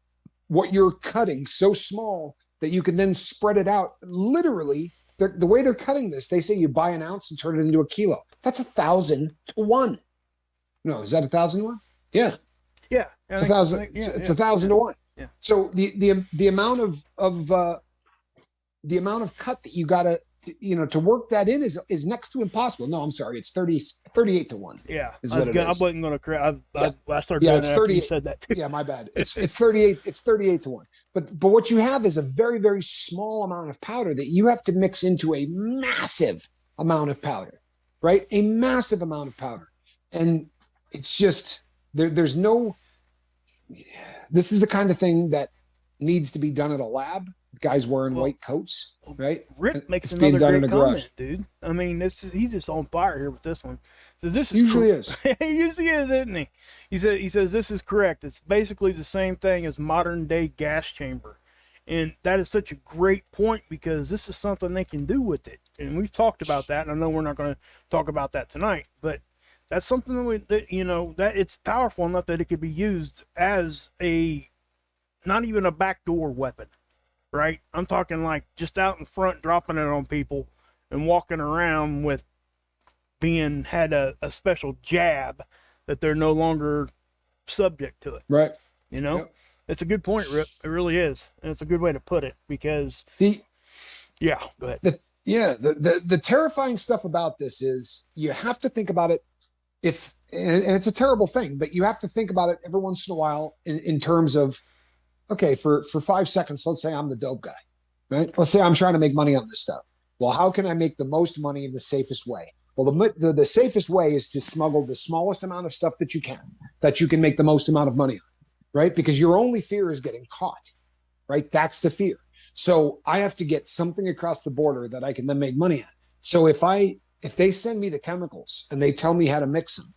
what you're cutting so small that you can then spread it out? Literally, the way they're cutting this, they say you buy an ounce and turn it into a kilo. That's 1,000 to 1. No, is that 1,000 to 1? Yeah. Yeah. It's 1,000. It's 1,000 to 1. Yeah. So the amount of cut that you got to work that in is next to impossible. No, I'm sorry. It's 38 to 1. Yeah. Is what it I is. wasn't going to correct. I started Yeah, doing it's it after 30. you said that too. Yeah, my bad. It's 38. It's 38 to 1. But what you have is a very, very small amount of powder that you have to mix into a massive amount of powder, right? A massive amount of powder. And it's just there's no. This is the kind of thing that needs to be done at a lab. Guys wearing white coats, right? Rip makes It's being another done in great a garage. comment, dude. I mean, he's just on fire here with this one. So this is Usually is. he usually is, isn't he? He says this is correct. It's basically the same thing as modern day gas chamber, and that is such a great point because this is something they can do with it, and we've talked about that. And I know we're not going to talk about that tonight, but that's something that it's powerful enough that it could be used as not even a backdoor weapon. Right? I'm talking like just out in front, dropping it on people and walking around with had a special jab that they're no longer subject to it. Right. Yep. It's a good point, Rip. It really is. And it's a good way to put it because go ahead. The terrifying stuff about this is you have to think about it and it's a terrible thing, but you have to think about it every once in a while in terms of, okay, for 5 seconds, let's say I'm the dope guy, right? Let's say I'm trying to make money on this stuff. Well, how can I make the most money in the safest way? Well, the safest way is to smuggle the smallest amount of stuff that you can make the most amount of money on, right? Because your only fear is getting caught, right? That's the fear. So I have to get something across the border that I can then make money on. So if they send me the chemicals and they tell me how to mix them,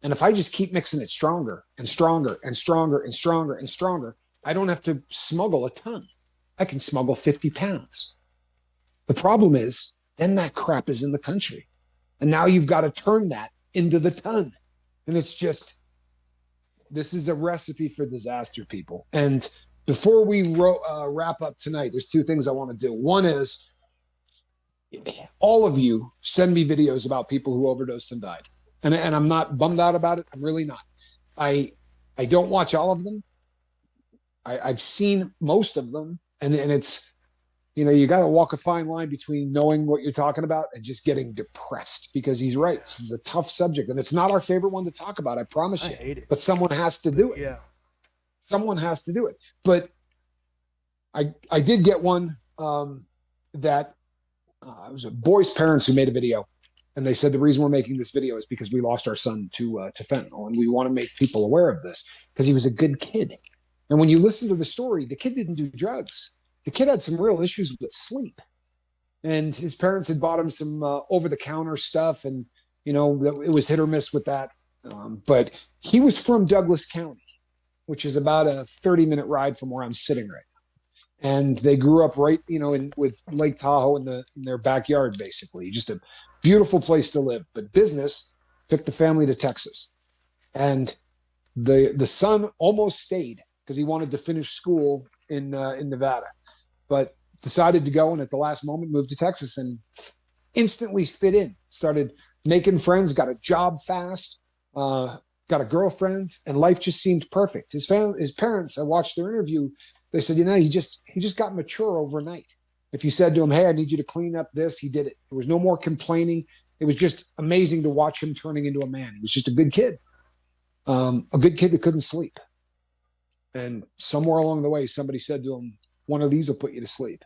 and if I just keep mixing it stronger and stronger and stronger and stronger and stronger, I don't have to smuggle a ton. I can smuggle 50 pounds. The problem is then that crap is in the country. And now you've got to turn that into the ton. And it's just, this is a recipe for disaster, people. And before we wrap up tonight, there's 2 things I want to do. One is all of you send me videos about people who overdosed and died. And I'm not bummed out about it. I'm really not. I don't watch all of them. I've seen most of them, and it's, you got to walk a fine line between knowing what you're talking about and just getting depressed because he's right. This is a tough subject, and it's not our favorite one to talk about. I promise you. I hate it. But someone has to do it. Yeah. Someone has to do it. But I did get one that it was a boy's parents who made a video, and they said the reason we're making this video is because we lost our son to fentanyl, and we want to make people aware of this because he was a good kid. And when you listen to the story, the kid didn't do drugs. The kid had some real issues with sleep. And his parents had bought him some over-the-counter stuff. And, it was hit or miss with that. But he was from Douglas County, which is about a 30-minute ride from where I'm sitting right now. And they grew up right, with Lake Tahoe in their backyard, basically. Just a beautiful place to live. But business took the family to Texas. And the son almost stayed because he wanted to finish school in Nevada, but decided to go and at the last moment moved to Texas and instantly fit in, started making friends, got a job fast, got a girlfriend, and life just seemed perfect. His parents, I watched their interview. They said, he just got mature overnight. If you said to him, "Hey, I need you to clean up this," he did it. There was no more complaining. It was just amazing to watch him turning into a man. He was just a good kid, a good kid that couldn't sleep. And somewhere along the way, somebody said to him, "One of these will put you to sleep."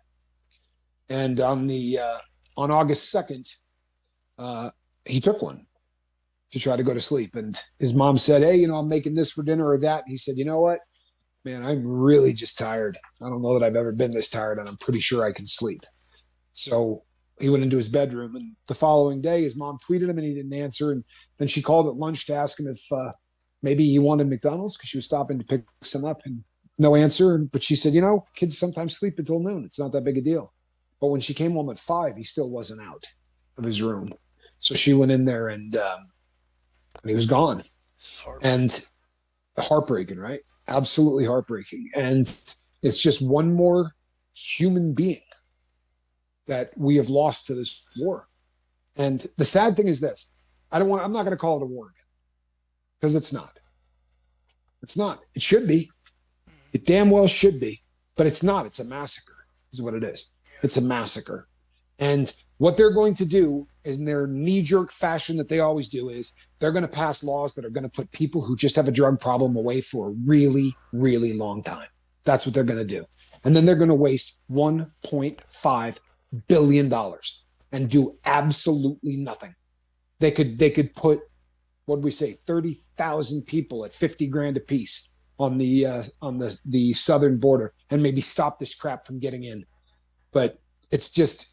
And on August 2nd, he took one to try to go to sleep. And his mom said, "Hey, I'm making this for dinner or that." And he said, "You know what? Man, I'm really just tired. I don't know that I've ever been this tired, and I'm pretty sure I can sleep." So he went into his bedroom, and the following day, his mom tweeted him, and he didn't answer. And then she called at lunch to ask him if maybe he wanted McDonald's, because she was stopping to pick some up, and no answer. But she said, kids sometimes sleep until noon. It's not that big a deal. But when she came home at 5, he still wasn't out of his room. So she went in there, and he was gone. And heartbreaking, right? Absolutely heartbreaking. And it's just one more human being that we have lost to this war. And the sad thing is this: I'm not going to call it a war again, because it's not. It's not. It should be. It damn well should be, but it's not. It's a massacre, is what it is. It's a massacre. And what they're going to do is, in their knee-jerk fashion that they always do, is they're going to pass laws that are going to put people who just have a drug problem away for a really, really long time. That's what they're going to do. And then they're going to waste $1.5 billion and do absolutely nothing. They could put, what did we say, 30,000 people at 50 grand a piece on the southern border, and maybe stop this crap from getting in. But it's just,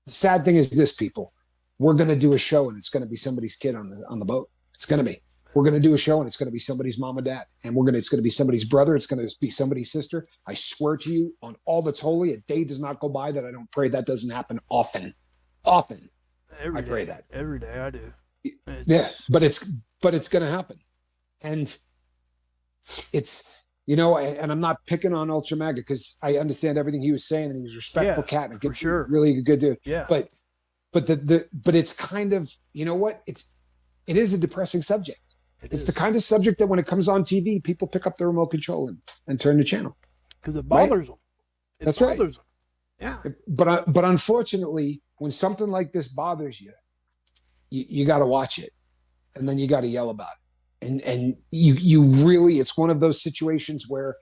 the sad thing is this, people. We're going to do a show, and it's going to be somebody's kid on the boat. It's going to be. We're going to do a show, and it's going to be somebody's mom and dad, and it's going to be somebody's brother. It's going to be somebody's sister. I swear to you, on all that's holy, a day does not go by that I don't pray that doesn't happen often. Often. I pray that every day. I do. But it's going to happen, and it's. And I'm not picking on Ultra MAGA, because I understand everything he was saying, and he was a respectful cat, and for sure, really a good dude. Yeah. But it's kind of, it is a depressing subject. It's the kind of subject that when it comes on TV, people pick up the remote control and turn the channel, because it bothers them. That's right. Them. Yeah. But unfortunately, when something like this bothers you, you got to watch it, and then you got to yell about it. And you really, it's one of those situations where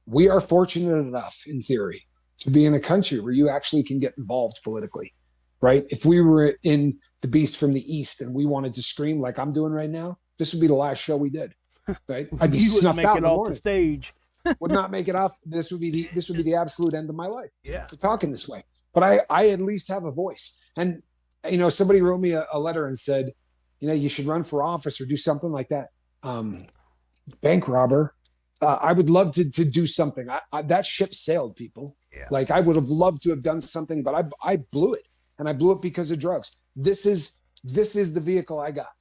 we are fortunate enough, in theory, to be in a country where you actually can get involved politically, right? If we were in The Beast from the East and we wanted to scream like I'm doing right now, this would be the last show we did, right? I'd be snuffed out in the morning. The stage. Would not make it off. This would be the absolute end of my life. Yeah, for talking this way. But I at least have a voice. And somebody wrote me a letter and said, you should run for office or do something like that. Bank robber. I would love to do something. That ship sailed, people. Yeah. Like, I would have loved to have done something, but I blew it, and I blew it because of drugs. This is the vehicle I got,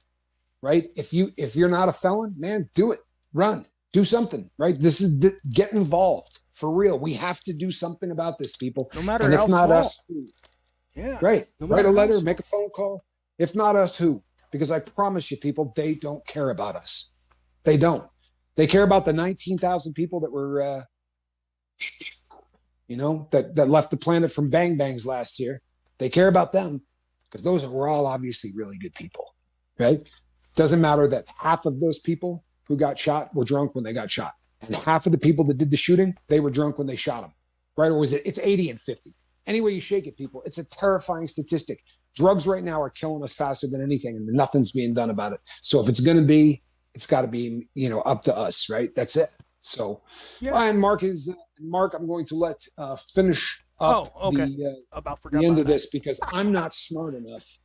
right? If you're not a felon, man, do it. Run, do something, right? Get involved for real. We have to do something about this, people. No matter and how if not small. us, who? Yeah. Right. No Write a matter letter, how make a phone call. If not us, who? Because I promise you, people, they don't care about us. They don't. They care about the 19,000 people that were, that left the planet from bang bangs last year. They care about them because those were all obviously really good people, right? Doesn't matter that half of those people who got shot were drunk when they got shot, and half of the people that did the shooting, they were drunk when they shot them, right? Or was it's 80 and 50? Any way you shake it, people, it's a terrifying statistic. Drugs right now are killing us faster than anything, and nothing's being done about it. So if it's going to be, it's got to be, up to us, right? That's it. So, yeah. And Mark, I'm going to let finish up the end of this, because I'm not smart enough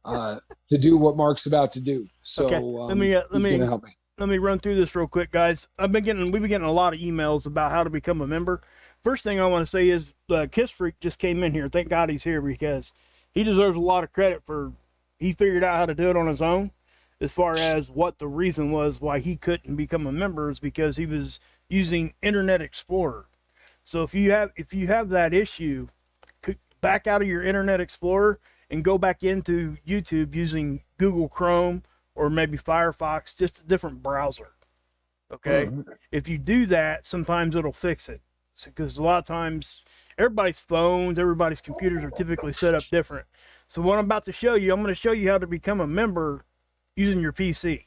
to do what Mark's about to do. So okay. Let me run through this real quick, guys. We've been getting a lot of emails about how to become a member. First thing I want to say is Kiss Freak just came in here. Thank God he's here, because he deserves a lot of credit for he figured out how to do it on his own. As far as what the reason was why he couldn't become a member, is because he was using Internet Explorer. So if you have that issue, back out of your Internet Explorer and go back into YouTube using Google Chrome or maybe Firefox, just a different browser. Okay. If you do that, sometimes it'll fix it, because a lot of times everybody's phones, everybody's computers are typically set up different. So what I'm about to show you, I'm going to show you how to become a member using your PC.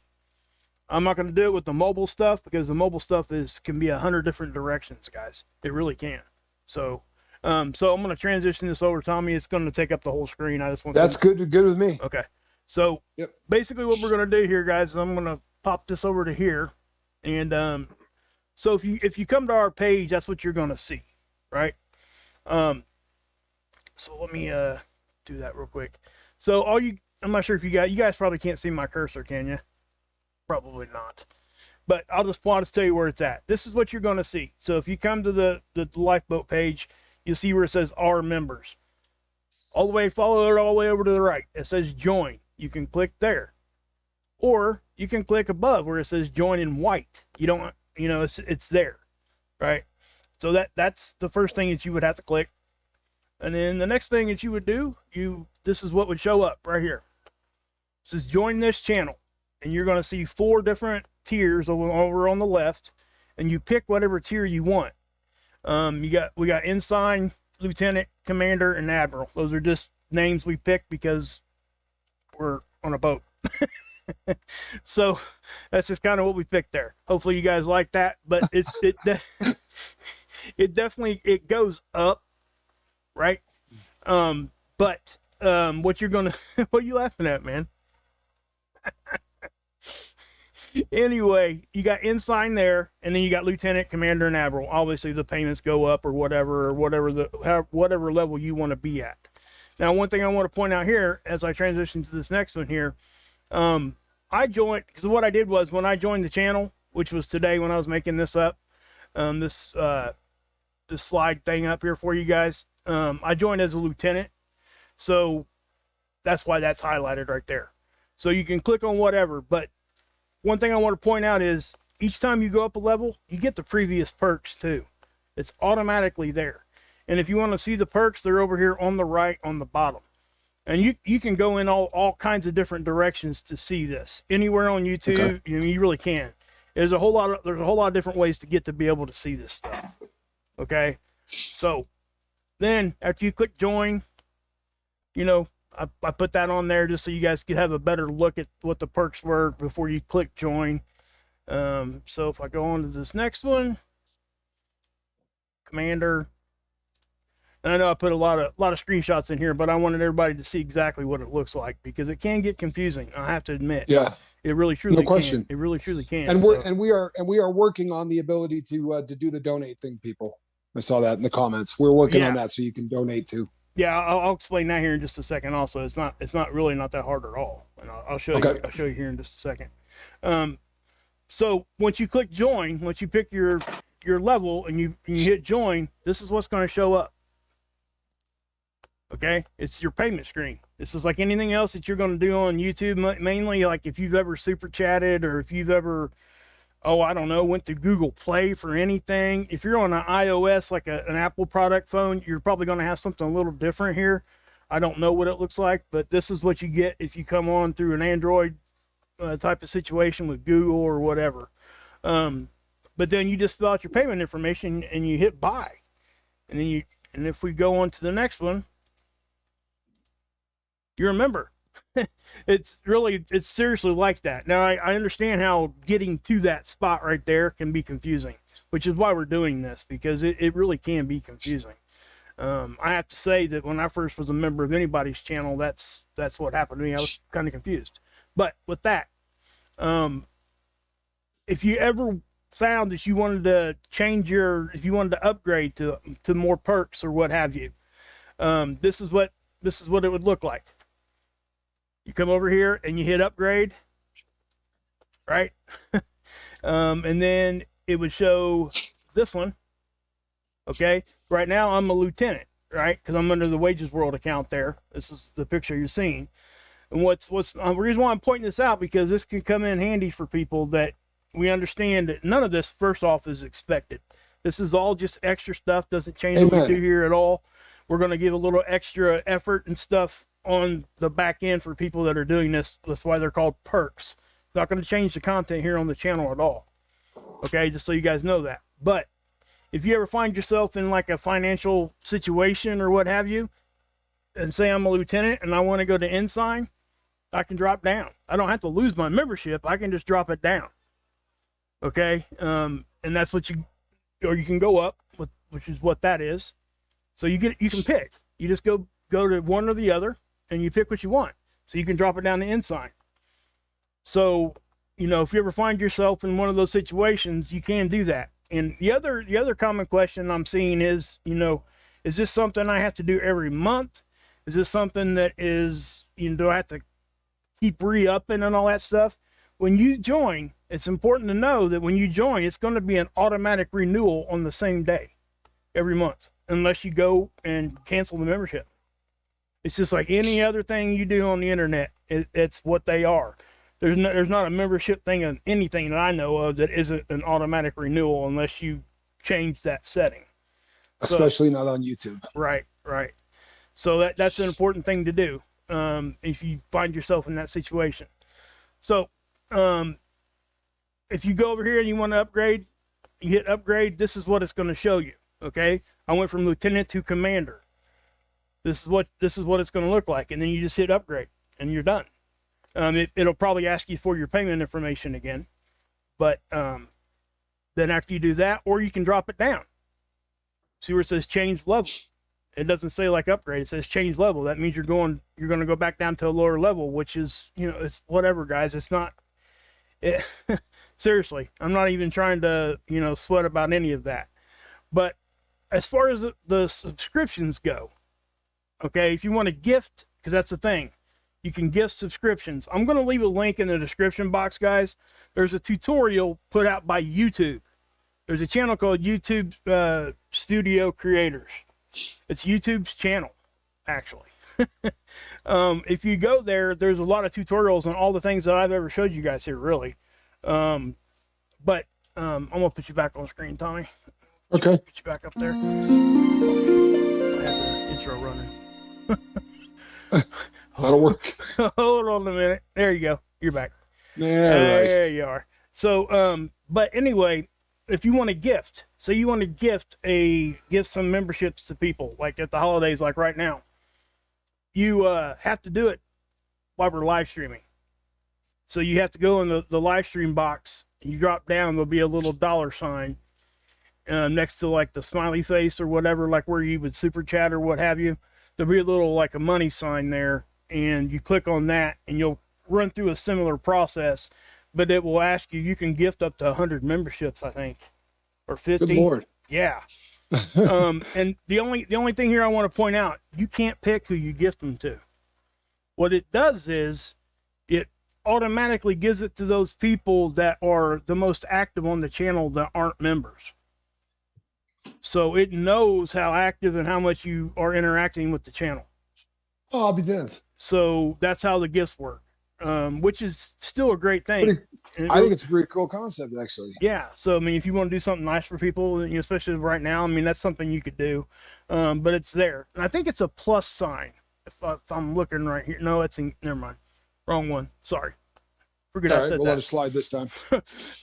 I'm not going to do it with the mobile stuff, because the mobile stuff can be 100 different directions, guys. It really can. So I'm going to transition this over, Tommy. It's going to take up the whole screen. I just want That's good with me. Okay. So Yep. Basically what we're going to do here, guys, is I'm going to pop this over to here. And so if you come to our page, that's what you're going to see, right? So let me do that real quick. So I'm not sure if you guys probably can't see my cursor, can you? Probably not. But I'll just tell you where it's at. This is what you're going to see. So if you come to the lifeboat page, you'll see where it says Our Members. Follow it all the way over to the right. It says Join. You can click there. Or you can click above where it says Join in white. You don't, it's there, right? So that's the first thing that you would have to click. And then the next thing that you would do, this is what would show up right here. It says Join this channel. And you're going to see 4 different tiers over on the left, and you pick whatever tier you want. We got Ensign, Lieutenant, Commander, and Admiral. Those are just names we picked because we're on a boat. So that's just kind of what we picked there. Hopefully you guys like that, but it definitely goes up, right? But what you're gonna what are you laughing at, man? Anyway, you got Ensign there, and then you got Lieutenant, Commander, and Admiral. Obviously, the payments go up or whatever level you want to be at. Now, one thing I want to point out here, as I transition to this next one here, I joined, because what I did was when I joined the channel, which was today when I was making this up, this slide thing up here for you guys, I joined as a lieutenant, so that's why that's highlighted right there. So you can click on whatever, but one thing I want to point out is each time you go up a level, you get the previous perks too. It's automatically there. And if you want to see the perks, they're over here on the right on the bottom. And you can go in all kinds of different directions to see this. Anywhere on YouTube, okay. You really can. There's a whole lot of different ways to be able to see this stuff. Okay? So then after you click join, I put that on there just so you guys could have a better look at what the perks were before you click join. So if I go on to this next one, Commander, and I know I put a lot of screenshots in here, but I wanted everybody to see exactly what it looks like because it can get confusing. I have to admit. Yeah, it really truly no question. Can. It really truly can. And we are working on the ability to do the donate thing, people. I saw that in the comments. We're working on that so you can donate too. Yeah, I'll explain that here in just a second. Also, it's not really not that hard at all, and I'll show you. I'll show you here in just a second. So once you click join, once you pick your level and you hit join, this is what's going to show up. Okay, it's your payment screen. This is like anything else that you're going to do on YouTube. Mainly, like if you've ever super chatted or if you've ever, I don't know, went to Google Play for anything. If you're on an iOS, like an Apple product phone, you're probably going to have something a little different here. I don't know what it looks like, but this is what you get if you come on through an Android type of situation with Google or whatever. But then you just fill out your payment information and you hit buy. And if we go on to the next one, you remember. It's seriously like that. Now I understand how getting to that spot right there can be confusing, which is why we're doing this, because it really can be confusing. I have to say that when I first was a member of anybody's channel, that's what happened to me. I was kind of confused. But with that, if you ever found that you wanted to if you wanted to upgrade to more perks or what have you, this is what it would look like. You come over here and you hit upgrade, right? And then it would show this one. Okay, right now I'm a lieutenant, right? Because I'm under the Wages World account there. This is the picture you're seeing. And the reason why I'm pointing this out, because this can come in handy for people that we understand that none of this, first off, is expected. This is all just extra stuff. Doesn't change what we do here at all. We're going to give a little extra effort and stuff on the back end for people that are doing this. That's why they're called perks. It's not going to change the content here on the channel at all. Okay, just so you guys know that. But if you ever find yourself in like a financial situation or what have you, and say I'm a lieutenant and I want to go to ensign, I can drop down. I don't have to lose my membership. I can just drop it down. Okay, and that's what you, or you can go up, which is what that is. So you can pick. You just go to one or the other, and you pick what you want. So you can drop it down to ensign. So, you know, if you ever find yourself in one of those situations, you can do that. And the other common question I'm seeing is, you know, is this something I have to do every month? Is this something that is, you know, do I have to keep re-upping and all that stuff? When you join, it's important to know that when you join, it's going to be an automatic renewal on the same day every month, unless you go and cancel the membership. It's just like any other thing you do on the internet. It's what they are. There's not a membership thing on anything that I know of that isn't an automatic renewal unless you change that setting. Especially not on YouTube. Right. So that's an important thing to do if you find yourself in that situation. So if you go over here and you want to upgrade, you hit upgrade. This is what it's going to show you. Okay, I went from lieutenant to commander. This is what it's going to look like, and then you just hit upgrade, and you're done. It'll probably ask you for your payment information again, but then after you do that, or you can drop it down. See where it says change level? It doesn't say like upgrade. It says change level. That means you're going to go back down to a lower level, which is, you know, it's whatever, guys. It's not. Seriously, I'm not even trying to, you know, sweat about any of that. But as far as the subscriptions go, okay, if you want to gift, because that's the thing, you can gift subscriptions. I'm going to leave a link in the description box, guys. There's a tutorial put out by YouTube. There's a channel called YouTube Studio Creators. It's YouTube's channel, actually. If you go there, there's a lot of tutorials on all the things that I've ever showed you guys here, really. But I'm going to put you back on screen, Tommy. Okay. Get you back up there. I have the intro running. That'll work. Hold on a minute. There you go. You're back. Yeah, There you are. So, but anyway, if you want to gift, so you want to gift some memberships to people, like at the holidays, like right now, you have to do it while we're live streaming. So you have to go in the live stream box, and you drop down, there'll be a little $sign next to like the smiley face or whatever, like where you would super chat or what have you. There'll be a little like a money sign there, and you click on that, and you'll run through a similar process, but it will ask you can gift up to 100 memberships, I think, or 50. Good Lord. Yeah. And the only thing here I want to point out, you can't pick who you gift them to. What it does is it automatically gives it to those people that are the most active on the channel that aren't members. So it knows how active and how much you are interacting with the channel. Oh, I'll be damned. So that's how the gifts work, which is still a great thing. I think it's a pretty cool concept, actually. Yeah. So, I mean, if you want to do something nice for people, you know, especially right now, I mean, that's something you could do. But it's there. And I think it's a plus sign. If I'm looking right here. No, never mind. Wrong one. Sorry. Forget I said we'll that. let it slide this time.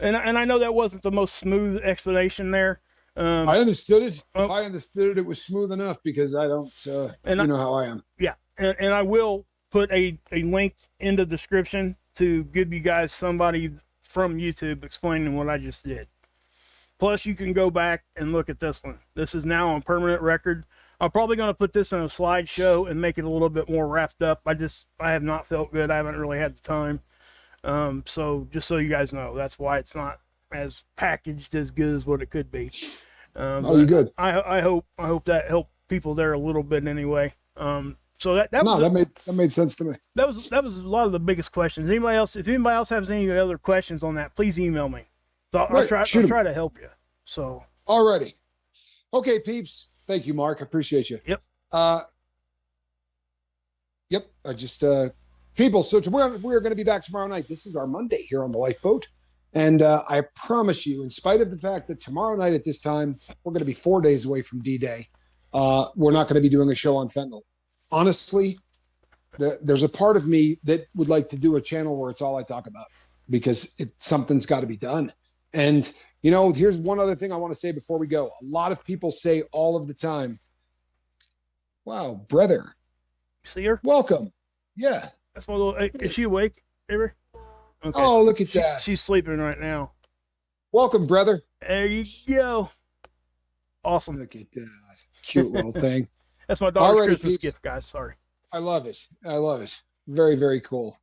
and I know that wasn't the most smooth explanation there. I understood it. If I understood it, it was smooth enough because I don't, you know how I am. Yeah. And I will put a link in the description to give you guys somebody from YouTube explaining what I just did. Plus, you can go back and look at this one. This is now on permanent record. I'm probably going to put this in a slideshow and make it a little bit more wrapped up. I have not felt good. I haven't really had the time. So just so you guys know, that's why it's not as packaged as good as what it could be. You're good. I hope that helped people there a little bit anyway. So that made sense to me. That was a lot of the biggest questions. If anybody else has any other questions on that, please email me. So I'll try to help you. So alrighty. Okay, peeps. Thank you, Mark. I appreciate you. Yep. Yep. I just people. So we're going to be back tomorrow night. This is our Monday here on the Lifeboat, and I promise you, in spite of the fact that tomorrow night at this time we're going to be 4 days away from D-Day, we're not going to be doing a show on fentanyl. Honestly, there's a part of me that would like to do a channel where it's all I talk about, because something's got to be done. And, here's one other thing I want to say before we go. A lot of people say all of the time, wow, brother. See her? Welcome. Yeah. That's my little. Is she awake, Avery? Okay. Oh, look at that. She's sleeping right now. Welcome, brother. There you go. Awesome. Look at that. Cute little thing. That's my daughter's Alrighty, Christmas peeps. gift, guys. Sorry. I love it. Very, very cool.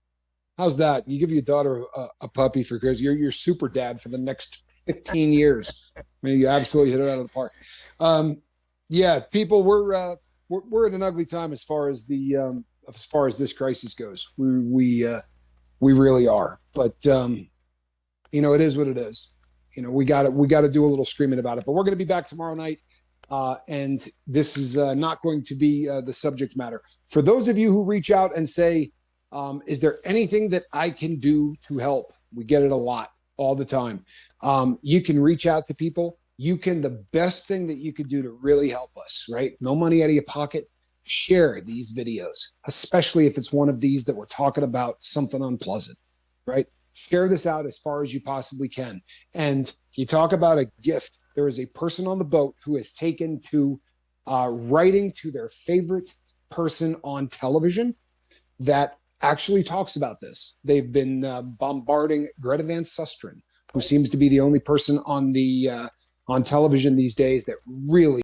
How's that? You give your daughter a puppy for Christmas. You're your super dad for the next 15 years. I mean, you absolutely hit it out of the park. Yeah, people, we're in an ugly time as far as this crisis goes. We really are. But it is what it is. We got to do a little screaming about it. But we're going to be back tomorrow night. And this is not going to be the subject matter. For those of you who reach out and say, is there anything that I can do to help? We get it a lot, all the time. You can reach out to people. The best thing that you could do to really help us, right? No money out of your pocket. Share these videos, especially if it's one of these that we're talking about something unpleasant, right? Share this out as far as you possibly can. And you talk about a gift. There is a person on the boat who has taken to writing to their favorite person on television that actually talks about this. They've been bombarding Greta Van Susteren, who seems to be the only person on television these days that really